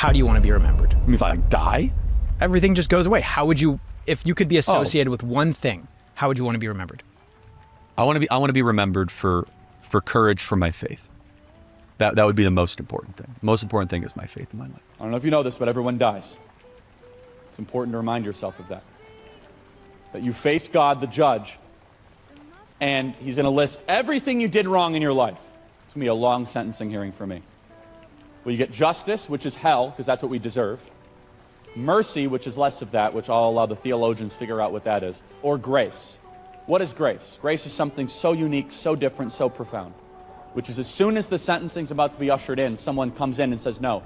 How do you want to be remembered? I mean, if I die? Everything just goes away. How would you, if you could be associated with one thing, how would you want to be remembered? I want to be remembered for courage for my faith. That would be the most important thing. The most important thing is my faith in my life. I don't know if you know this, but everyone dies. It's important to remind yourself of that. That you face God, the judge, and he's going to list everything you did wrong in your life. It's going to be a long sentencing hearing for me. Well, you get justice, which is hell, because that's what we deserve. Mercy, which is less of that, which I'll allow the theologians figure out what that is. Or grace. What is grace? Grace is something so unique, so different, so profound. Which is as soon as the sentencing's about to be ushered in, someone comes in and says, no,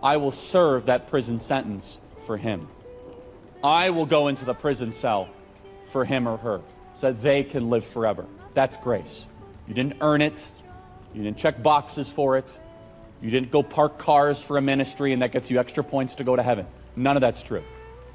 I will serve that prison sentence for him. I will go into the prison cell for him or her so that they can live forever. That's grace. You didn't earn it. You didn't check boxes for it. You didn't go park cars for a ministry and that gets you extra points to go to heaven. None of that's true.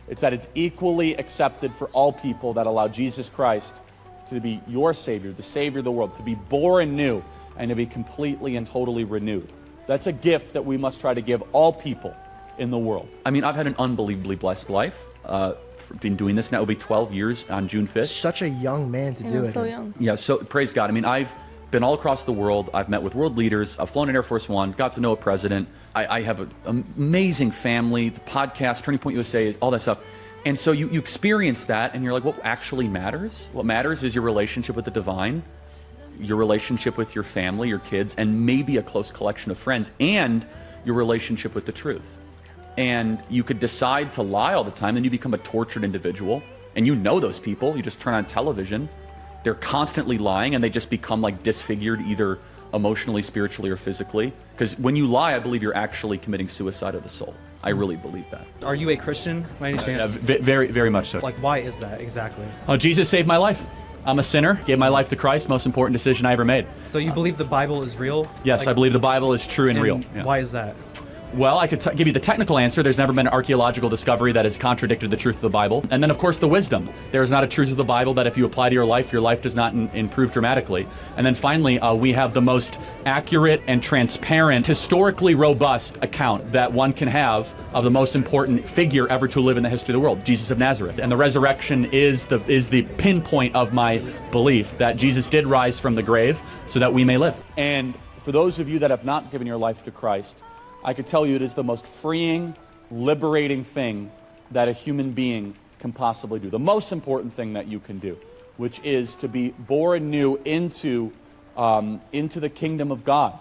It's that it's equally accepted for all people that allow Jesus Christ to be your Savior, the Savior of the world, to be born new and to be completely and totally renewed. That's a gift that we must try to give all people in the world. I mean, I've had an unbelievably blessed life. Been doing this now, it'll be 12 years on June 5th. Such a young man to do it. So young. Yeah, so praise God. I mean, I've been all across the world. I've met with world leaders. I've flown in Air Force One, got to know a president. I have an amazing family, the podcast, Turning Point USA, all that stuff. And so you experience that and you're like, what actually matters? What matters is your relationship with the divine, your relationship with your family, your kids, and maybe a close collection of friends, and your relationship with the truth. And you could decide to lie all the time, then you become a tortured individual. And you know those people. You just turn on television. They're constantly lying, and they just become like disfigured either emotionally, spiritually, or physically. Because when you lie, I believe you're actually committing suicide of the soul. I really believe that. Are you a Christian by any chance? Very, very much so. Like, why is that exactly? Oh, Jesus saved my life. I'm a sinner, gave my life to Christ, most important decision I ever made. So you believe the Bible is real? Yes, I believe the Bible is true and real. Yeah. Why is that? Well, I could give you the technical answer. There's never been an archaeological discovery that has contradicted the truth of the Bible. And then, of course, the wisdom. There is not a truth of the Bible that if you apply to your life does not improve dramatically. And then finally, we have the most accurate and transparent, historically robust account that one can have of the most important figure ever to live in the history of the world, Jesus of Nazareth. And the resurrection is the pinpoint of my belief that Jesus did rise from the grave so that we may live. And for those of you that have not given your life to Christ, I could tell you it is the most freeing, liberating thing that a human being can possibly do. The most important thing that you can do, which is to be born new into the kingdom of God.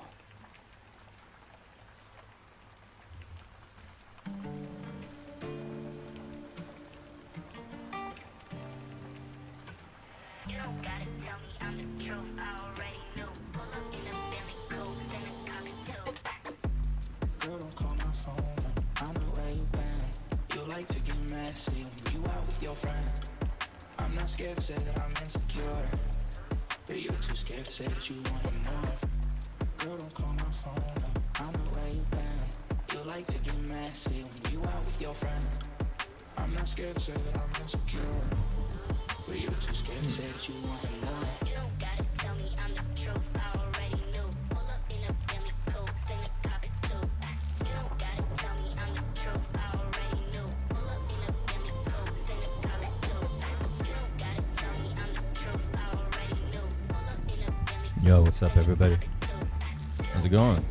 I'm not scared to say that I'm insecure, but you're too scared to say that you want more. Girl, don't call my phone up. I know where you been. You like to get messy when you out with your friend. I'm not scared to say that I'm insecure, but you're too scared to say that you want more. You don't gotta tell me I'm the truth. I already knew. Pull up in a Billy coupe, finna cop it too. You don't gotta tell me I'm the truth. I already knew. Pull up in a Billy coupe, finna cop it too. You don't gotta tell me I'm the truth. I already knew. Pull up in a Billy. Yo, what's up, everybody? How's it going?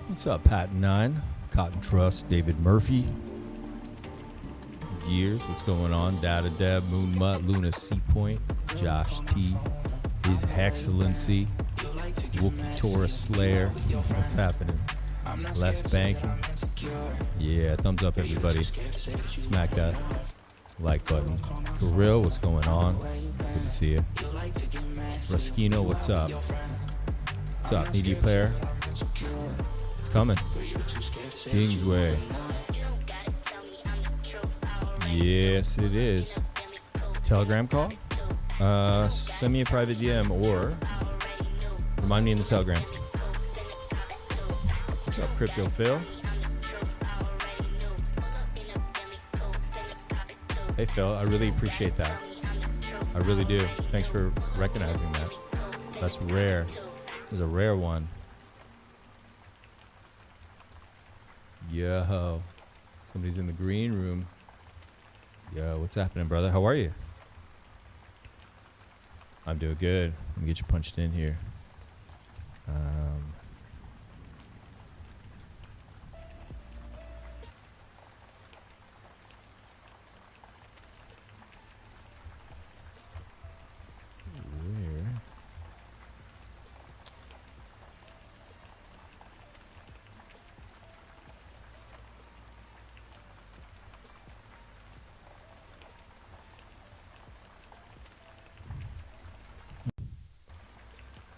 What's up, Pat9, Cotton Trust, David Murphy, Gears, what's going on? Data Deb, Moon Mutt, Luna C Point, Josh T, His Excellency, Wookie Taurus Slayer, what's happening? Less banking. Yeah, thumbs up, everybody. Smack that like button. Kirill, what's going on? Good to see you. Raskino, what's up? What's up, media player? It's coming. Kingsway. Yes, it is. Telegram call? Send me a private DM or remind me in the Telegram. What's up, Crypto Phil? Hey, Phil, I really appreciate that. I really do. Thanks for recognizing that. That's rare. There's a rare one. Yo, somebody's in the green room. Yo, what's happening, brother? How are you? I'm doing good. Let me get you punched in here. Where?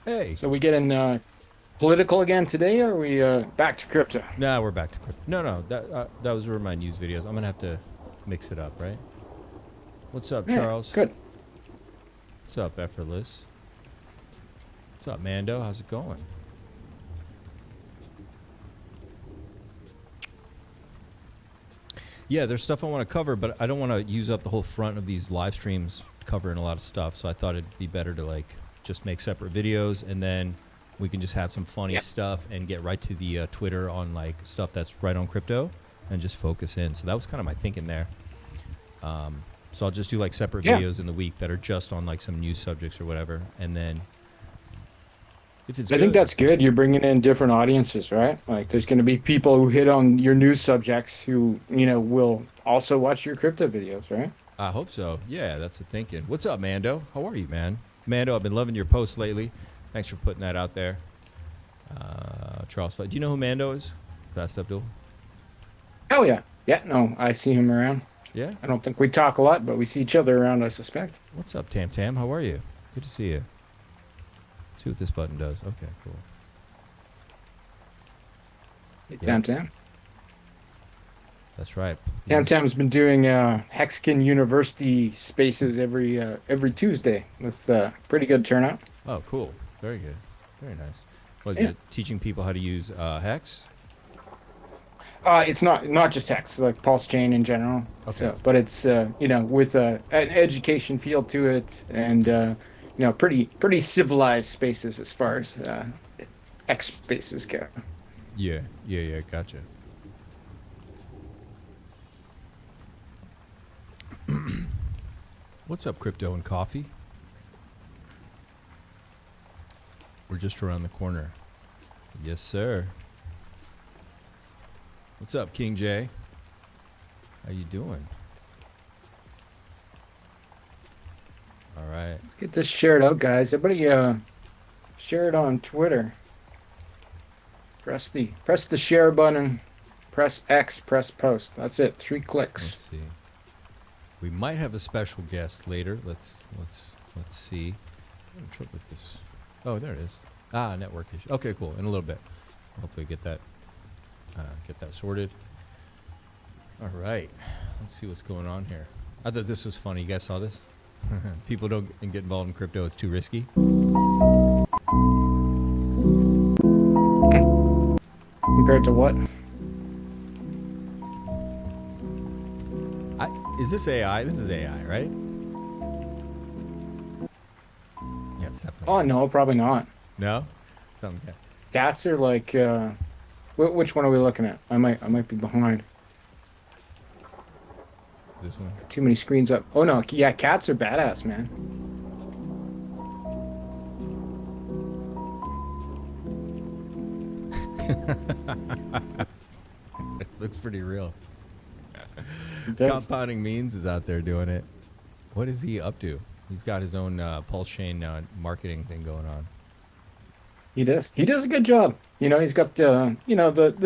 Hey. So we getting political again today, or are we back to crypto? Nah, we're back to crypto. No, that was one of my news videos. I'm gonna have to mix it up, right? What's up, Yeah, Charles? good. What's up, Effortless? What's up, Mando? How's it going? Yeah, there's stuff I want to cover, but I don't want to use up the whole front of these live streams covering a lot of stuff. So I thought it'd be better to like just make separate videos, and then we can just have some funny stuff and get right to the Twitter on like stuff that's right on crypto and just focus in. So that was kind of my thinking there. So I'll just do like separate videos in the week that are just on like some news subjects or whatever, and then if it's I think that's good. You're bringing in different audiences, right? Like, there's going to be people who hit on your news subjects who, will also watch your crypto videos, right? I hope so. Yeah, that's the thinking. What's up, Mando? How are you, man? Mando, I've been loving your posts lately. Thanks for putting that out there. Charles, do you know who Mando is? Fast Abdul? Oh, yeah. Yeah, no, I see him around. Yeah? I don't think we talk a lot, but we see each other around, I suspect. What's up, Tam Tam? How are you? Good to see you. Let's see what this button does. Okay, cool. Hey, Tam Tam. That's right. Tam Tam's been doing Hexkin University spaces every Tuesday with pretty good turnout. Oh, cool. Very good. Very nice. Was Yeah. it teaching people how to use Hex? It's not just Hex, like PulseChain in general. Okay. So, but it's with an education feel to it, and pretty civilized spaces as far as X spaces go. Yeah, gotcha. What's up, crypto and coffee? We're just around the corner. Yes, sir. What's up, King J? How you doing? All right. Get this shared out, guys. Everybody share it on Twitter. Press the share button, press X, press post. That's it. 3 clicks. Let's see. We might have a special guest later. Let's see. I'm trouble with this. Oh, there it is. Network issue. Okay, cool. In a little bit. Hopefully get that sorted. All right. Let's see what's going on here. I thought this was funny. You guys saw this? People don't get involved in crypto. It's too risky. Compared to what? Is this AI? This is AI, right? Yeah, it's definitely. Oh no, probably not. No? Something. Yeah. Cats are like. Which one are we looking at? I might be behind. This one? Too many screens up. Oh no, yeah, cats are badass, man. It looks pretty real. It does. Compounding Memes is out there doing it. What is he up to? He's got his own PulseChain marketing thing going on. He does. He does a good job. He's got the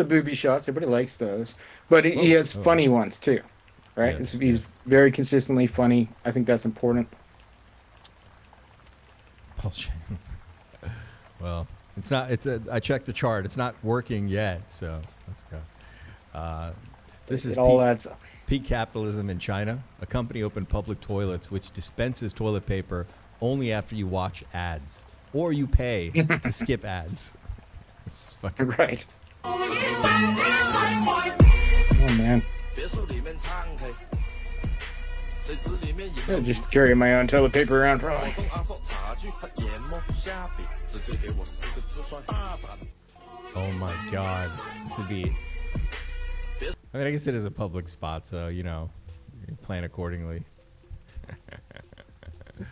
booby shots. Everybody likes those, but he has funny ones too, right? Yes, He's very consistently funny. I think that's important. PulseChain. Well, it's not. I checked the chart. It's not working yet. So let's go. This is It all adds up. peak capitalism in China. A company opened public toilets which dispenses toilet paper only after you watch ads or you pay to skip ads. This is fucking Right. Oh man. I just carry my own toilet paper around probably. Oh my God, this would be. I mean, I guess it is a public spot, so you plan accordingly.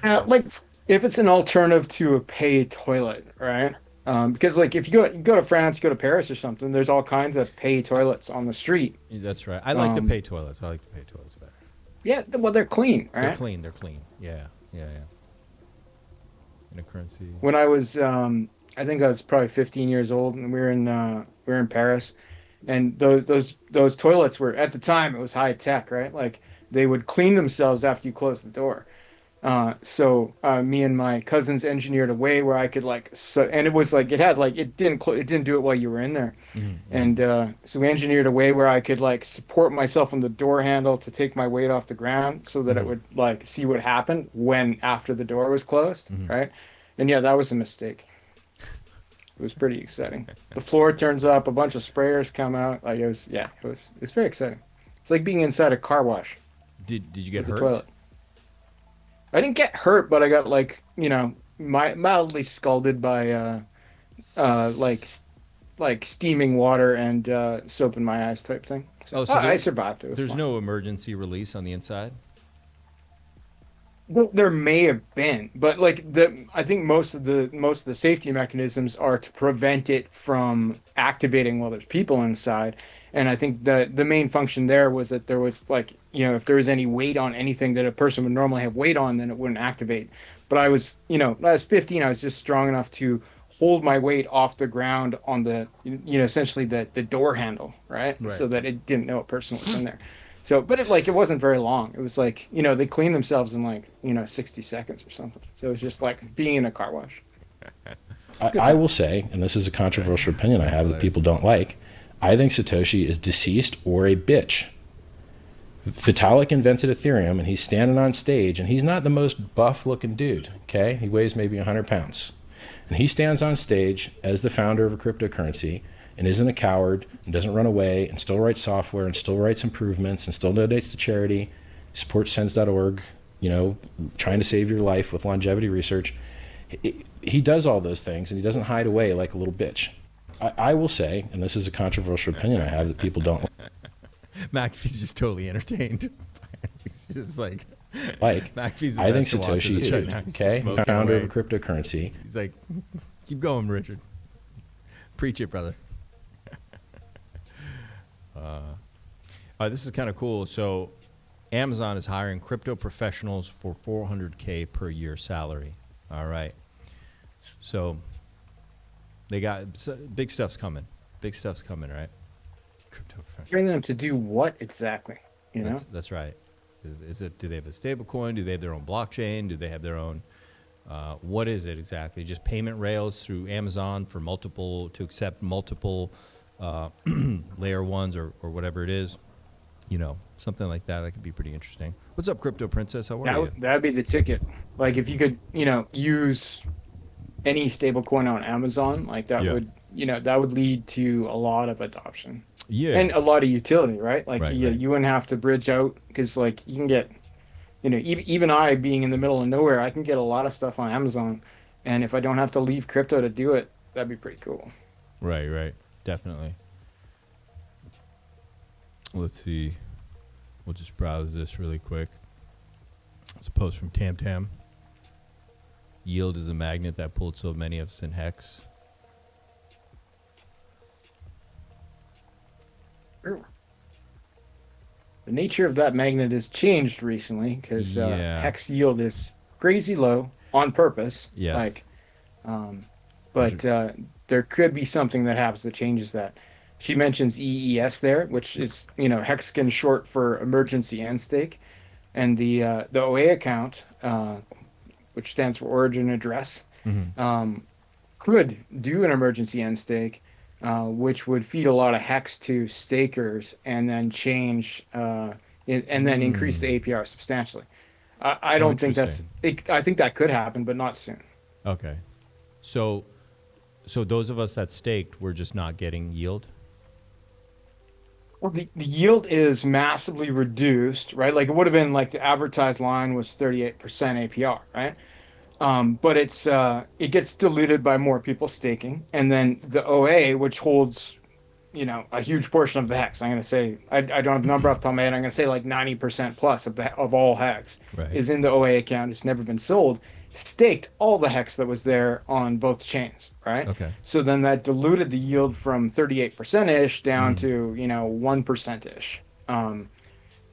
Like if it's an alternative to a pay toilet, right? Because like if you go to France, you go to Paris or something, there's all kinds of pay toilets on the street. That's right. I like the pay toilets. I like the pay toilets better. Yeah, well they're clean, right? They're clean. They're clean. Yeah. In a currency. When I was, I think I was probably 15 years old, and we were in Paris, and those toilets were, at the time it was high tech, right? Like they would clean themselves after you close the door. So me and my cousins engineered a way where I could and it was like it didn't do it while you were in there, and so we engineered a way where I could support myself on the door handle to take my weight off the ground so that it would see what happened after the door was closed, right? And yeah, that was a mistake. It was pretty exciting. The floor turns up, a bunch of sprayers come out. It's very exciting. It's like being inside a car wash. Did you get hurt? Toilet. I didn't get hurt, but I got mildly scalded by steaming water and soap in my eyes type thing. So, I survived. It was there's fine. no emergency release on the inside? Well, there may have been, but I think most of the safety mechanisms are to prevent it from activating while there's people inside. And I think the main function there was that there was if there was any weight on anything that a person would normally have weight on, then it wouldn't activate. But I was 15, I was just strong enough to hold my weight off the ground on the, essentially the door handle, right? So that it didn't know a person was in there. So, but it wasn't very long. It was they cleaned themselves in 60 seconds or something. So it was just like being in a car wash. I will say, and this is a controversial opinion I have that people don't like, I think Satoshi is deceased or a bitch. Vitalik invented Ethereum, and he's standing on stage, and he's not the most buff-looking dude, okay? He weighs maybe 100 pounds. And he stands on stage as the founder of a cryptocurrency and isn't a coward and doesn't run away and still writes software and still writes improvements and still donates to charity, supports sens.org, trying to save your life with longevity research. He does all those things, and he doesn't hide away like a little bitch. I will say, and this is a controversial opinion I have that people don't McAfee's just totally entertained. He's just like McAfee's the I think best to watch Satoshi is right now. okay, founder of a cryptocurrency. He's like, keep going, Richard. Preach it, brother. This is kind of cool. So Amazon is hiring crypto professionals for $400K per year salary. All right. So they got big stuff's coming. Big stuff's coming, right? Crypto professionals. Bring them to do what exactly? That's right. Is it? Do they have a stable coin? Do they have their own blockchain? Do they have their own? What is it exactly? Just payment rails through Amazon for to accept multiple layer ones or whatever it is. Something like that. That could be pretty interesting. What's up, Crypto Princess? How are you? That'd be the ticket. If you could, use any stable coin on Amazon, that would lead to a lot of adoption. Yeah. And a lot of utility, right? You wouldn't have to bridge out because you can get, even I being in the middle of nowhere, I can get a lot of stuff on Amazon. And if I don't have to leave crypto to do it, that'd be pretty cool. Right. Definitely. Let's see. We'll just browse this really quick. It's a post from TamTam. Yield is a magnet that pulled so many of us in Hex. The nature of that magnet has changed recently because Hex yield is crazy low on purpose. Yes. There could be something that happens that changes that. She mentions EES there, which is Hexagon short for emergency end stake, and the OA account, which stands for origin address, could do an emergency end stake, which would feed a lot of Hex to stakers and then change and then increase the APR substantially. I don't think I think that could happen, but not soon. Okay. So those of us that staked, we're just not getting yield? Well, the yield is massively reduced, right? Like it would have been like the advertised line was 38% APR, right? But it gets diluted by more people staking, and then the OA, which holds, a huge portion of the hex. I'm going to say I don't have the number off the top of my head. I'm going to say like 90% plus of all hex is in the OA account. It's never been sold. Staked all the hex that was there on both chains, right? Okay. So then that diluted the yield from 38% ish down to 1% ish.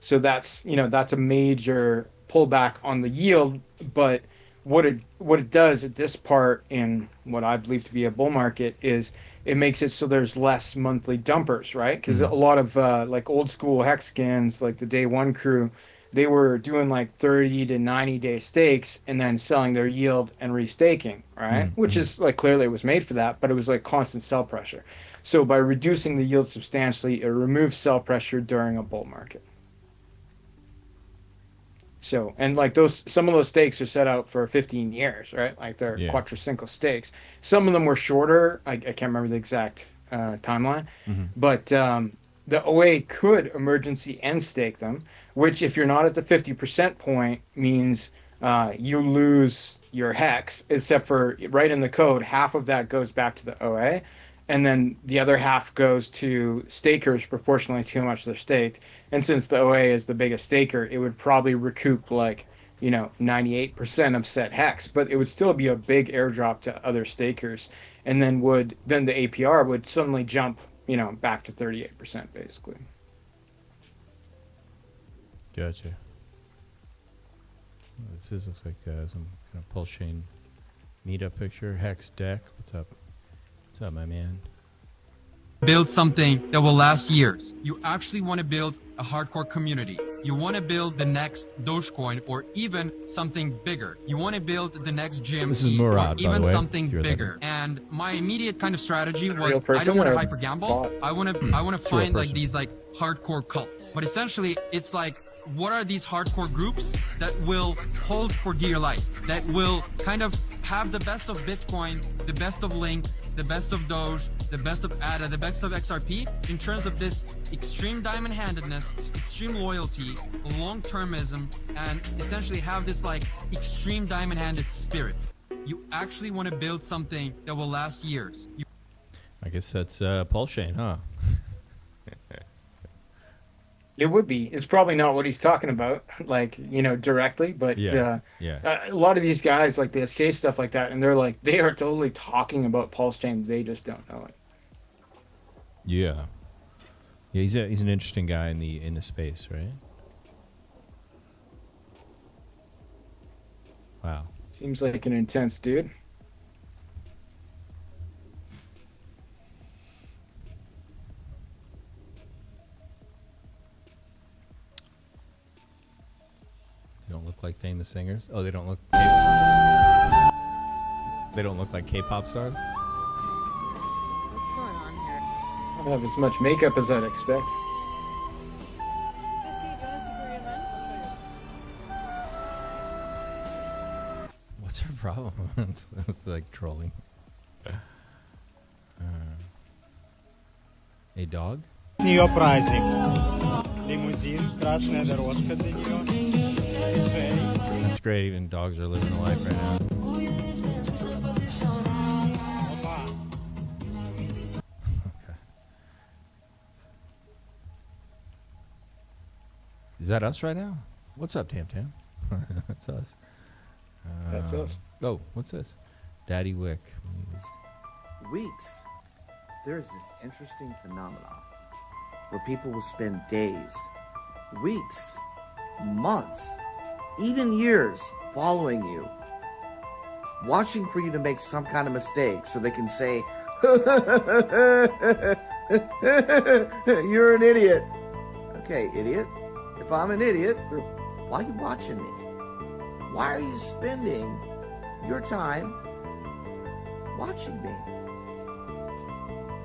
So that's a major pullback on the yield, but what it does at this part in what I believe to be a bull market is it makes it so there's less monthly dumpers, right? Because a lot of like old school hexagons, like the day one crew, they were doing like 30 to 90 day stakes and then selling their yield and restaking, right? Which is like clearly it was made for that, but it was like constant sell pressure. So by reducing the yield substantially, it removes sell pressure during a bull market. So, and like some of those stakes are set out for 15 years, right? Like they're quadricycle stakes. Some of them were shorter. I can't remember the exact timeline, but the OA could emergency end stake them, which if you're not at the 50% point means you lose your hex, except for right in the code, half of that goes back to the OA. And then the other half goes to stakers proportionally to how much they're staked. And since the OA is the biggest staker, it would probably recoup 98% of set hex, but it would still be a big airdrop to other stakers. And then the APR would suddenly jump, back to 38% basically. Gotcha. This looks like some kind of PulseChain meetup picture. Hex deck. What's up? What's up, my man? Build something that will last years. You actually want to build a hardcore community. You want to build the next Dogecoin or even something bigger. You want to build the next GMC or even something bigger. And my immediate kind of strategy was I don't want to hyper gamble. I want to find like these like hardcore cults. But essentially it's like, what are these hardcore groups that will hold for dear life, that will kind of have the best of Bitcoin, the best of Link, the best of Doge, the best of ADA, the best of XRP in terms of this extreme diamond-handedness, extreme loyalty, long-termism, and essentially have this like extreme diamond-handed spirit. You actually want to build something that will last years. I guess that's PulseChain, huh? It would be. It's probably not what he's talking about, directly, but a lot of these guys, like, they say stuff like that, and they are totally talking about PulseChain. They just don't know it. Yeah. Yeah, he's an interesting guy in the space, right? Wow. Seems like an intense dude. They don't look like famous singers. Oh, they don't look like K-pop stars. What's going on here? I don't have as much makeup as I'd expect. What's her problem? It's like trolling. A dog? Ее праздник. Лимузин, красная дорожка для нее. That's great. Even dogs are living the life right now. Okay. Is that us right now? What's up, Tam Tam? That's us. That's us. Oh, what's this? Daddy Wick. Weeks. There is this interesting phenomenon where people will spend days, weeks, months, even years following you, watching for you to make some kind of mistake so they can say, you're an idiot. Okay, idiot. If I'm an idiot, why are you watching me? Why are you spending your time watching me?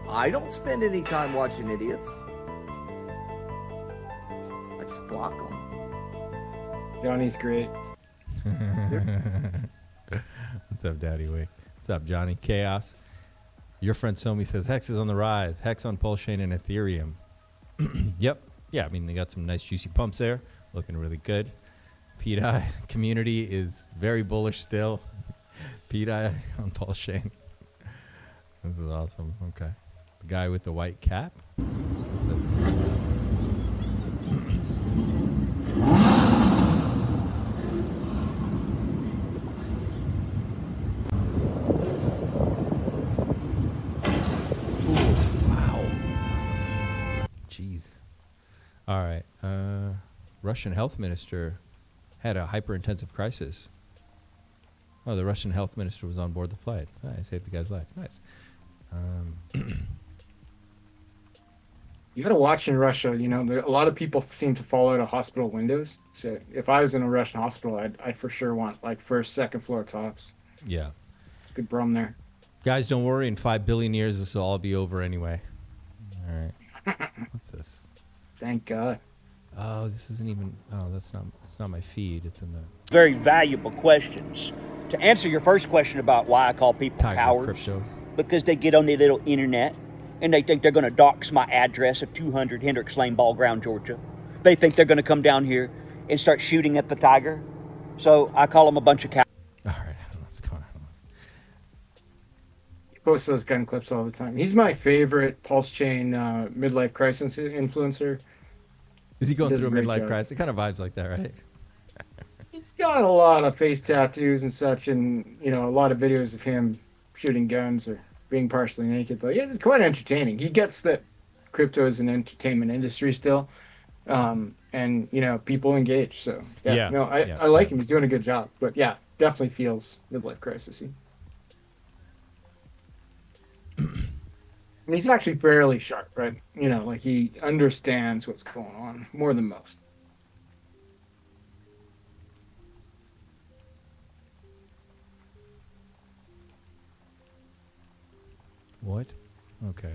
I don't spend any time watching idiots. I just block them. Johnny's great. What's up, Daddy Wick? What's up, Johnny? Chaos. Your friend Somi says Hex is on the rise. Hex on PulseChain and Ethereum. Yep. Yeah, I mean, they got some nice juicy pumps there, looking really good. pDAI community is very bullish still. pDAI on PulseChain. This is awesome. Okay. The guy with the white cap. What's this? All right. Russian health minister had a hyper-intensive crisis. Oh, the Russian health minister was on board the flight. I saved the guy's life. Nice. You got to watch in Russia. You know, a lot of people seem to fall out of hospital windows. So if I was in a Russian hospital, I'd for sure want like first, second floor tops. Yeah. Good brum there. Guys, don't worry. In 5 billion years, this will all be over anyway. All right. What's this? Thank God. Oh, this isn't even. Oh, that's not my feed. It's in the. Very valuable questions. To answer your first question about why I call people cowards, crypto. Because they get on the little internet and they think they're going to dox my address of 200 Hendricks Lane, Ball Ground, Georgia. They think they're going to come down here and start shooting at the tiger. So I call them a bunch of cowards. All right, let's go on. He posts those gun clips all the time. He's my favorite PulseChain midlife crisis influencer. Is he going through a midlife crisis? It kind of vibes like that, right? He's got a lot of face tattoos and such, and you know, a lot of videos of him shooting guns or being partially naked. But yeah, it's quite entertaining. He gets that crypto is an entertainment industry still, and you know, people engage. So yeah. I like him. He's doing a good job. But yeah, definitely feels midlife crisisy. And he's actually fairly sharp, right? You know, like he understands what's going on more than most. What? Okay.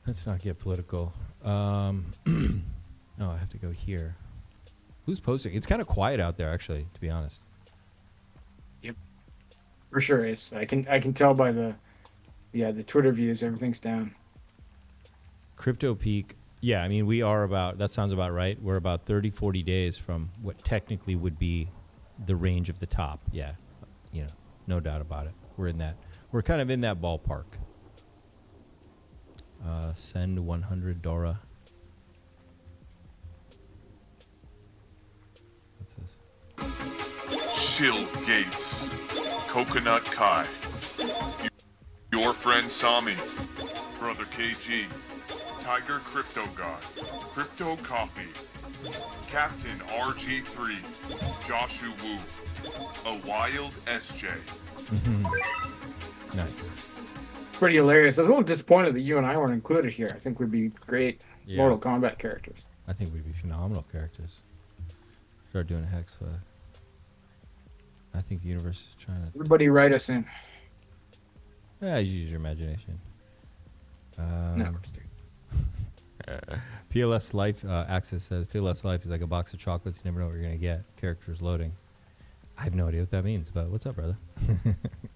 Let's not get political. Oh, I have to go here. Who's posting? It's kind of quiet out there, actually, to be honest. Yep. For sure is. I can tell by the Twitter views, everything's down. Crypto peak. Yeah, I mean, we are about, that sounds about right. We're about 30, 40 days from what technically would be the range of the top. Yeah, you know, no doubt about it. We're kind of in that ballpark. Send 100 Dora. What's this? Shill Gates. Coconut Kai. Your friend Sami. Brother KG. Tiger Crypto God. Crypto Coffee. Captain RG3. Joshu Wu. A Wild SJ. Nice. Pretty hilarious. I was a little disappointed that you and I weren't included here. I think we'd be great Mortal Kombat characters. I think we'd be phenomenal characters. Start doing a hex. I think the universe is trying to. Everybody write us in. Yeah, use your imagination. No. PLS Life Access says PLS Life is like a box of chocolates. You never know what you're gonna get. Characters loading. I have no idea what that means, but what's up, brother?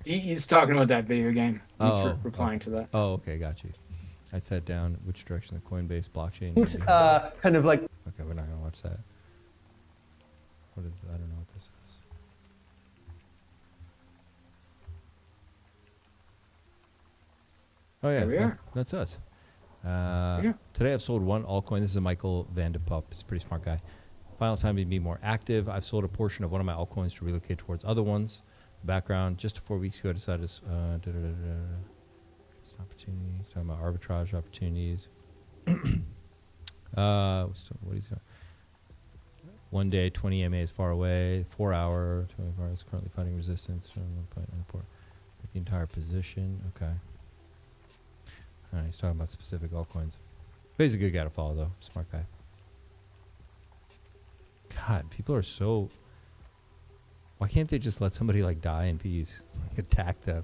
He's talking about that video game. He's replying to that. Oh, okay, got you. I sat down which direction the Coinbase blockchain. Kind of like. Okay, we're not gonna watch that. What is? I don't know what this is. Oh yeah, There we are. that's us. Today I've sold one altcoin. This is a Michael Vandepup. He's a pretty smart guy. Final time to be more active. I've sold a portion of one of my altcoins to relocate towards other ones. Background, just 4 weeks ago I decided to opportunities, talking about arbitrage opportunities. What is it? 1 day, 20 MA is far away. 4 hour, 24 hours, currently fighting resistance. With the entire position. Okay. All right, he's talking about specific altcoins. But he's a good guy to follow, though. Smart guy. God, people are so. Why can't they just let somebody like die in peace? Like attack the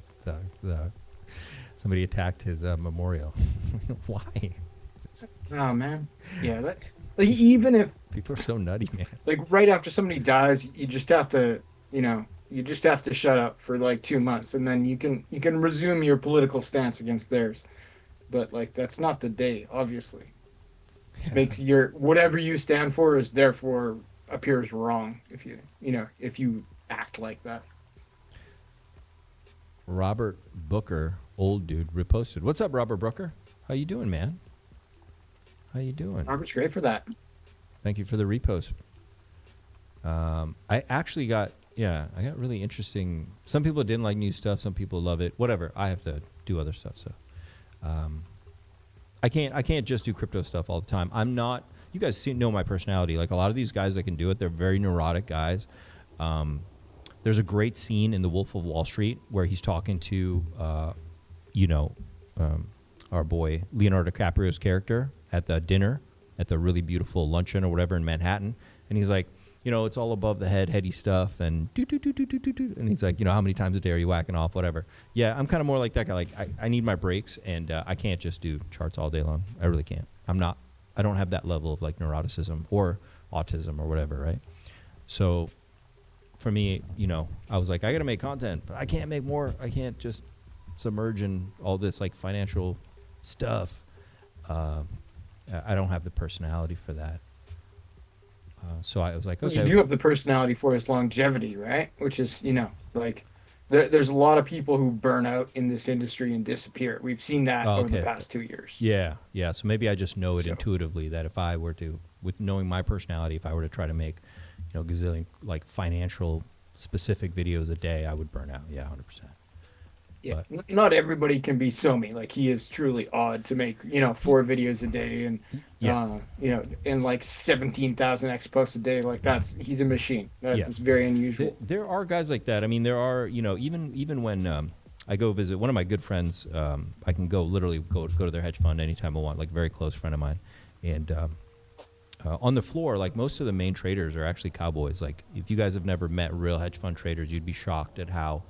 somebody attacked his memorial. Why? Oh man, yeah. Like even if people are so nutty, man. Like right after somebody dies, you just have to, shut up for like 2 months, and then you can resume your political stance against theirs. But like that's not the day, obviously. It makes your whatever you stand for is therefore appears wrong if you act like that. Robert Booker, old dude, reposted. What's up, Robert Booker? How you doing, man? How you doing? Robert's great for that. Thank you for the repost. I actually got really interesting. Some people didn't like new stuff. Some people love it. Whatever. I have to do other stuff. So, I can't just do crypto stuff all the time. I'm not. You guys know my personality. Like a lot of these guys that can do it, they're very neurotic guys. There's a great scene in The Wolf of Wall Street where he's talking to, our boy Leonardo DiCaprio's character at the dinner, at the really beautiful luncheon or whatever in Manhattan, and he's like, it's all above the heady stuff, and and he's like, how many times a day are you whacking off, whatever. Yeah, I'm kind of more like that guy. Like I need my breaks, and I can't just do charts all day long. I really can't. I don't have that level of like neuroticism or autism or whatever, right? So for me, I was like, I got to make content, but I can't make more. I can't just submerge in all this like financial stuff. I don't have the personality for that. So I was like, okay. You do have the personality for his longevity, right? Which is, like, there's a lot of people who burn out in this industry and disappear. We've seen that over the past 2 years. Yeah. So maybe I just know it intuitively that if I were to, with knowing my personality, if I were to try to make, gazillion like financial specific videos a day, I would burn out. Yeah, 100%. Yeah, not everybody can be Somi. Like he is truly odd to make, 4 videos a day and, and like 17,000 X posts a day. Like he's a machine. That's very unusual. There are guys like that. I mean, there are, even when I go visit one of my good friends, I can literally go to their hedge fund anytime I want, like a very close friend of mine. And on the floor, like most of the main traders are actually cowboys. Like if you guys have never met real hedge fund traders, you'd be shocked at how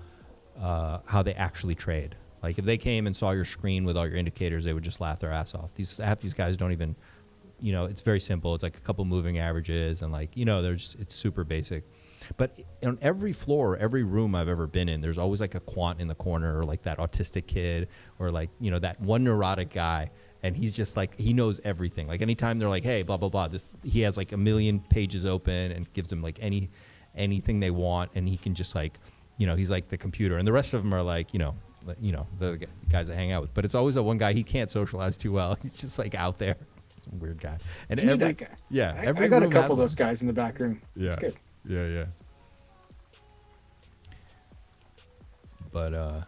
they actually trade. Like if they came and saw your screen with all your indicators, they would just laugh their ass off. Half these guys don't even, it's very simple. It's like a couple moving averages and like, it's super basic. But on every floor, every room I've ever been in, there's always like a quant in the corner or like that autistic kid or like, that one neurotic guy. And he's just like, he knows everything. Like anytime they're like, hey, blah, blah, blah, he has like a million pages open and gives them like anything they want. And he can just like, he's like the computer, and the rest of them are like, the guys that hang out with. But it's always that one guy, he can't socialize too well. He's just like out there, some weird guy. And that guy. Yeah, I got a couple of those guys in the back room. Yeah, it's good. Yeah. But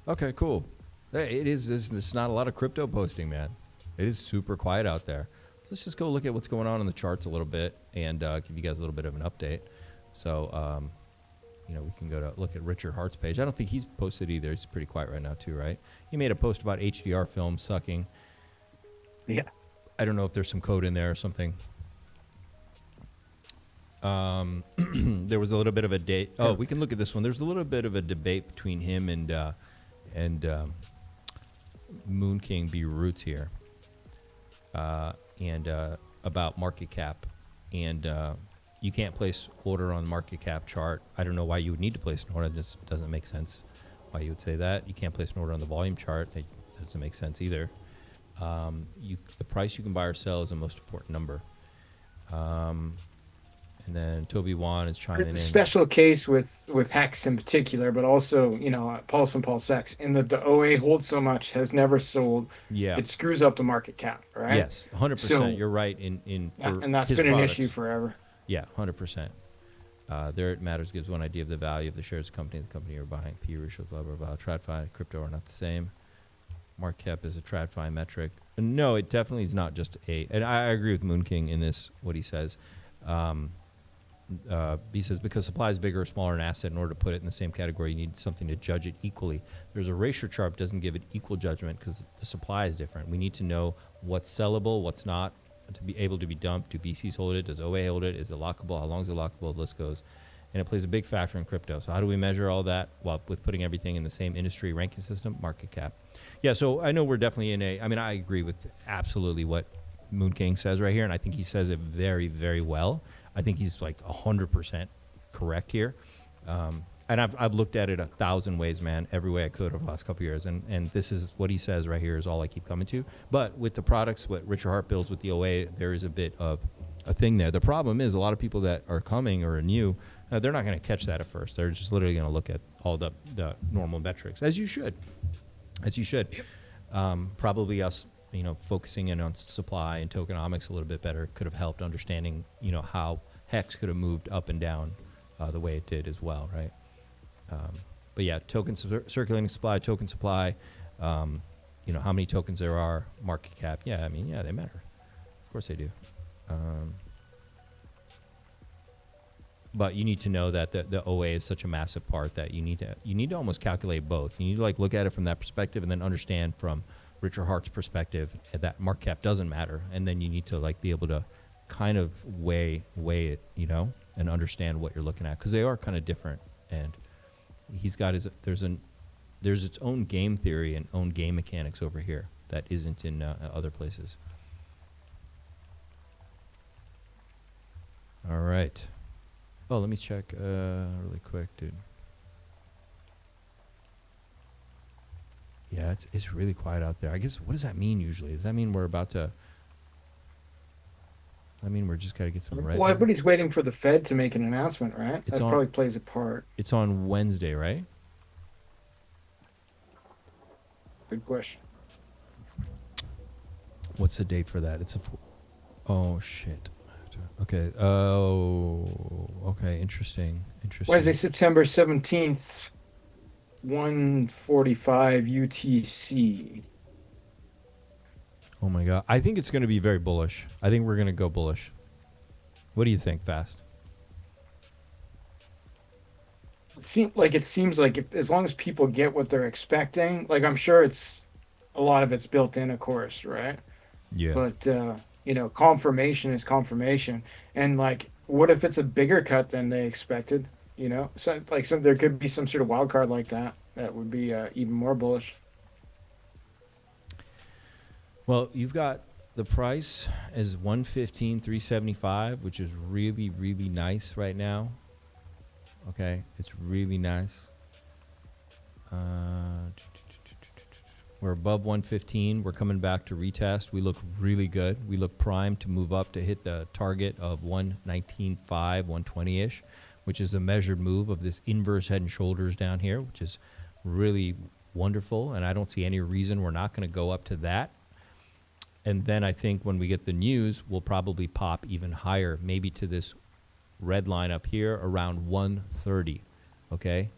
okay, cool. It's not a lot of crypto posting, man. It is super quiet out there. So let's just go look at what's going on in the charts a little bit and give you guys a little bit of an update. So. We can go to look at Richard Hart's page. I don't think he's posted either. He's pretty quiet right now too, right? He made a post about HDR film sucking. Yeah. I don't know if there's some code in there or something. There was a little bit of a date. Oh, we can look at this one. There's a little bit of a debate between him and Moon King B Roots here, and about market cap and. You can't place order on market cap chart. I don't know why you would need to place an order. It just doesn't make sense why you would say that. You can't place an order on the volume chart. It doesn't make sense either. The price you can buy or sell is the most important number. And then Toby Wan is chiming in. Special case with Hex in particular, but also, Pulse and PulseX. And the OA holds so much, has never sold. Yeah. It screws up the market cap, right? Yes, 100%. So, you're right. And that's been an issue forever. Yeah, 100%. There it matters gives one idea of the value of the shares of the company you're buying. P ratio, blah, blah, blah. TradFi, crypto are not the same. Market cap is a TradFi metric. No, it definitely is not just and I agree with Moon King in this, what he says. He says, because supply is bigger or smaller an asset, in order to put it in the same category, you need something to judge it equally. There's a ratio chart that doesn't give it equal judgment because the supply is different. We need to know what's sellable, what's not, to be able to be dumped. Do VCs hold it? Does OA hold it? Is it lockable? How long is it lockable? The list goes. And it plays a big factor in crypto. So how do we measure all that with putting everything in the same industry ranking system? Market cap. Yeah, so I know we're definitely I agree with absolutely what Moon King says right here, and I think he says it very, very well. I think he's like 100% correct here. and I've looked at it 1,000 ways, man, every way I could over the last couple of years, and this is what he says right here is all I keep coming to. But with the products, what Richard Hart builds with the OA, there is a bit of a thing there. The problem is a lot of people that are coming or are new, they're not going to catch that at first. They're just literally going to look at all the normal metrics, as you should. Probably us, focusing in on supply and tokenomics a little bit better could have helped understanding, how Hex could have moved up and down the way it did as well, right? But yeah, circulating supply, token supply, how many tokens there are, market cap. Yeah, they matter. Of course they do. But you need to know that the OA is such a massive part that you need to almost calculate both. You need to look at it from that perspective and then understand from Richard Hart's perspective that market cap doesn't matter, and then you need to be able to kind of weigh it, and understand what you're looking at, because they are kind of different. And he's got there's its own game theory and own game mechanics over here that isn't in other places. All right. Oh, let me check really quick, dude. Yeah, it's really quiet out there. I guess, what does that mean usually? Does that mean we're about to... we're just got to get some red... Well, everybody's waiting for the Fed to make an announcement, right? That probably plays a part. It's on Wednesday, right? Good question. What's the date for that? Oh, shit. Okay. Oh, okay. Interesting. Wednesday, September 17th, 1:45 UTC. Oh my God. I think it's going to be very bullish. I think we're going to go bullish. What do you think, Fast? It seems like as long as people get what they're expecting, I'm sure a lot of it's built in, of course, right? Yeah. But confirmation is confirmation, and what if it's a bigger cut than they expected? So there could be some sort of wild card like that would be even more bullish. Well, you've got the price is 115,375, which is really, really nice right now. Okay, it's really nice. We're above 115. We're coming back to retest. We look really good. We look primed to move up to hit the target of 119.5, 120-ish, which is a measured move of this inverse head and shoulders down here, which is really wonderful. And I don't see any reason we're not going to go up to that. And then I think when we get the news, we'll probably pop even higher, maybe to this red line up here around 130, okay?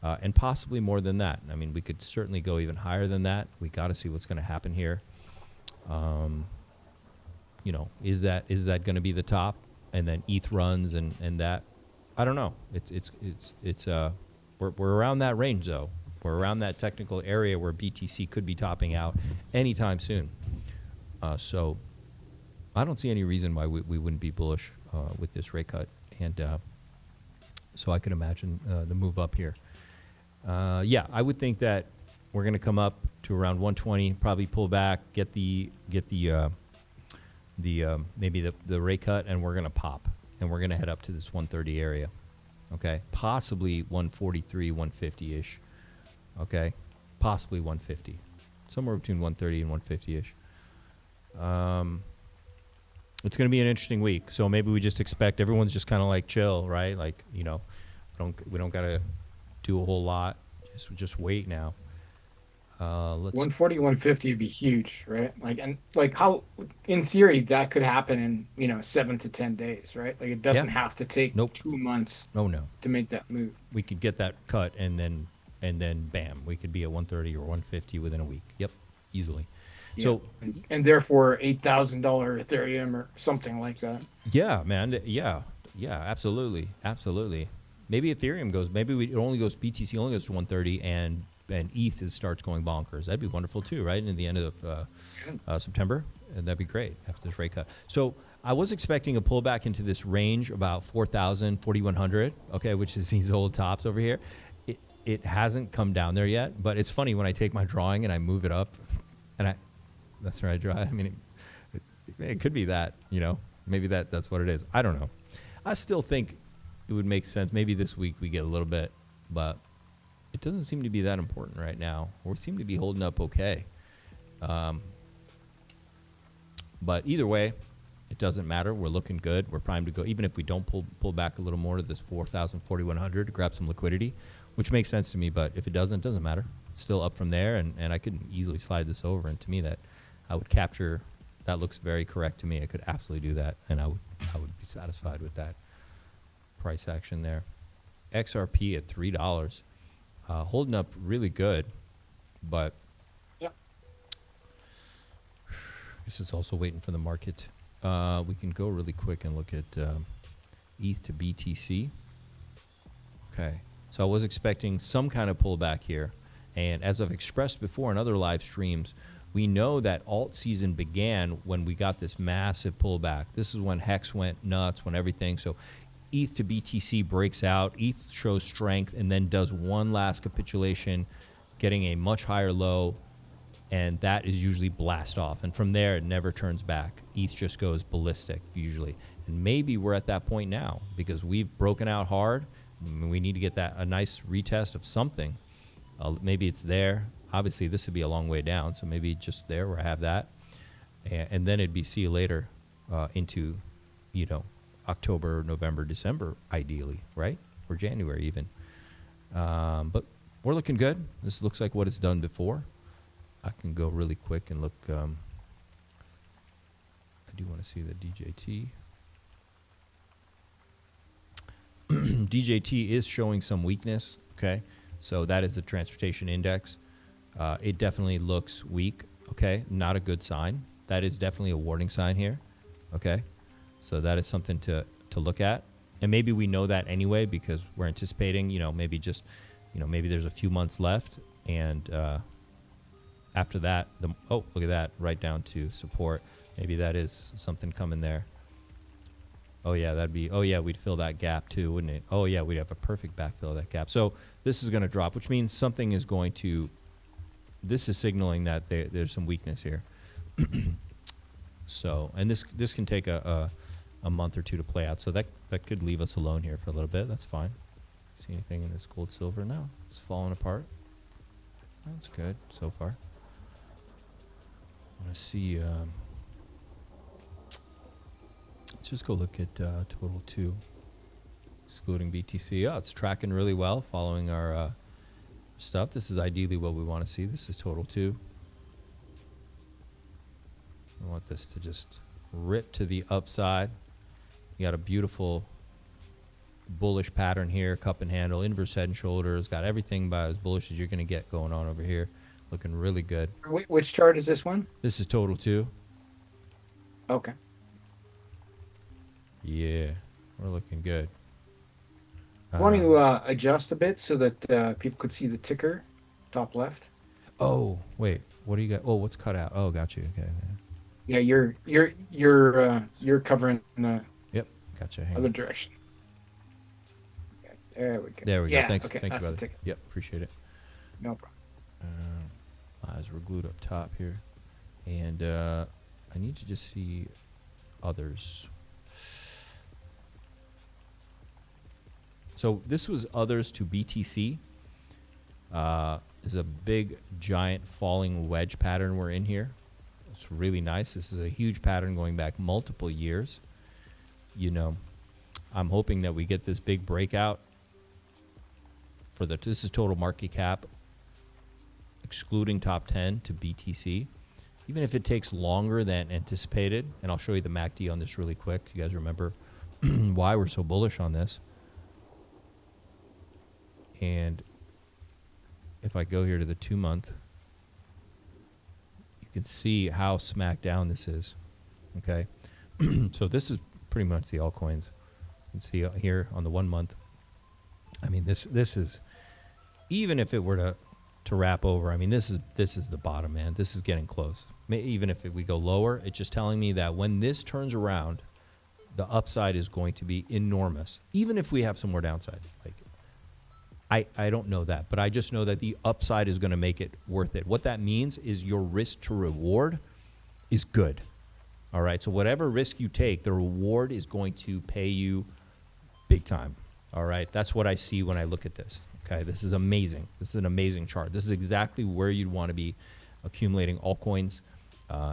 And possibly more than that. We could certainly go even higher than that. We got to see what's going to happen here. Is that going to be the top? And then ETH runs and that. I don't know. We're around that range though. We're around that technical area where BTC could be topping out anytime soon. So I don't see any reason why we wouldn't be bullish with this rate cut, and so I could imagine the move up here. Yeah, I would think that we're going to come up to around 120, probably pull back, get the maybe the rate cut, and we're going to pop, and we're going to head up to this 130 area. Okay, possibly 143, 150-ish. Okay, possibly 150, somewhere between 130 and 150-ish. It's going to be an interesting week, so maybe we just expect everyone's just kind of chill, right? We don't got to do a whole lot. Just wait now. 140, 150 would be huge, right? How in theory that could happen in 7 to 10 days, right? It doesn't have to take 2 months. No. To make that move. We could get that cut and then bam, we could be at 130 or 150 within a week. Yep, easily. Yeah. So and therefore $8,000 Ethereum or something like that. Yeah, man. Yeah, absolutely. Maybe Ethereum it only goes, BTC only goes to 130 and ETH starts going bonkers. That'd be wonderful too, right? In the end of September, and that'd be great after this rate cut. So I was expecting a pullback into this range about 4,000, 4,100, okay, which is these old tops over here. It hasn't come down there yet, but it's funny when I take my drawing and I move it up, and that's where I draw. It could be that, maybe that's what it is. I don't know. I still think it would make sense. Maybe this week we get a little bit but it doesn't seem to be that important right now. We seem to be holding up okay. But either way, it doesn't matter. We're looking good. We're primed to go. Even if we don't pull back a little more to this 4,000, 4,100 to grab some liquidity, which makes sense to me. But if it doesn't matter. It's still up from there, and I could easily slide this over. And to me, that I would capture. That looks very correct to me. I could absolutely do that, and I would be satisfied with that price action there. XRP at $3, holding up really good, but this is also waiting for the market. We can go really quick and look at ETH to BTC. Okay, so I was expecting some kind of pullback here, and as I've expressed before in other live streams, we know that alt season began when we got this massive pullback. This is when Hex went nuts, when everything. So ETH to BTC breaks out, ETH shows strength, and then does one last capitulation, getting a much higher low, and that is usually blast off. And from there, it never turns back. ETH just goes ballistic, usually. And maybe we're at that point now, because we've broken out hard. We need to get that a nice retest of something. Maybe it's there. Obviously, this would be a long way down, so maybe just there where I have that. And then it'd be see you later into, October, November, December, ideally, right? Or January even. But we're looking good. This looks like what it's done before. I can go really quick and look. I do want to see the DJT. DJT is showing some weakness, okay? So that is the transportation index. It definitely looks weak, okay? Not a good sign. That is definitely a warning sign here, okay? So that is something to look at. And maybe we know that anyway because we're anticipating, maybe just, maybe there's a few months left. And after that, look at that, right down to support. Maybe that is something coming there. Oh, yeah, we'd fill that gap too, wouldn't it? Oh, yeah, we'd have a perfect backfill of that gap. So this is going to drop, which means something is going to, this is signaling that there's some weakness here. So, and this can take a month or two to play out. So that could leave us alone here for a little bit. That's fine. See anything in this gold silver? No, it's falling apart. That's good so far. I want to see, let's just go look at total 2, excluding BTC. Oh, it's tracking really well, following our stuff. This is ideally what we want to see. This is total 2. I want this to just rip to the upside. You got a beautiful bullish pattern here, cup and handle, inverse head and shoulders. Got everything about as bullish as you're going to get going on over here. Looking really good. Which chart is this one? This is total 2. Okay. Yeah, we're looking good. I want to adjust a bit so that people could see the ticker, top left. Oh, wait. What do you got? Oh, what's cut out? Oh, got you. Okay. Yeah, you're covering the gotcha. other direction. Okay, there we go. There we go. Yeah, Thanks. okay, Thank you, that's the brother. ticker. Yep, appreciate it. No problem. Eyes were glued up top here. And I need to just see others. So this was others to BTC. There's a big, giant falling wedge pattern we're in here. It's really nice. This is a huge pattern going back multiple years. I'm hoping that we get this big breakout for this is total market cap, excluding top 10 to BTC. Even if it takes longer than anticipated, and I'll show you the MACD on this really quick. You guys remember why we're so bullish on this. And if I go here to the 2-month, you can see how smack down this is. Okay, so this is pretty much the altcoins. You can see here on the 1 month. I mean, this is, even if it were to wrap over, I mean, this is the bottom, man. This is getting close. Even if we go lower, it's just telling me that when this turns around, the upside is going to be enormous. Even if we have some more downside, I don't know that, but I just know that the upside is going to make it worth it. What that means is your risk to reward is good. All right, so whatever risk you take, the reward is going to pay you big time. All right, that's what I see when I look at this. Okay, this is amazing. This is an amazing chart. This is exactly where you'd want to be accumulating altcoins.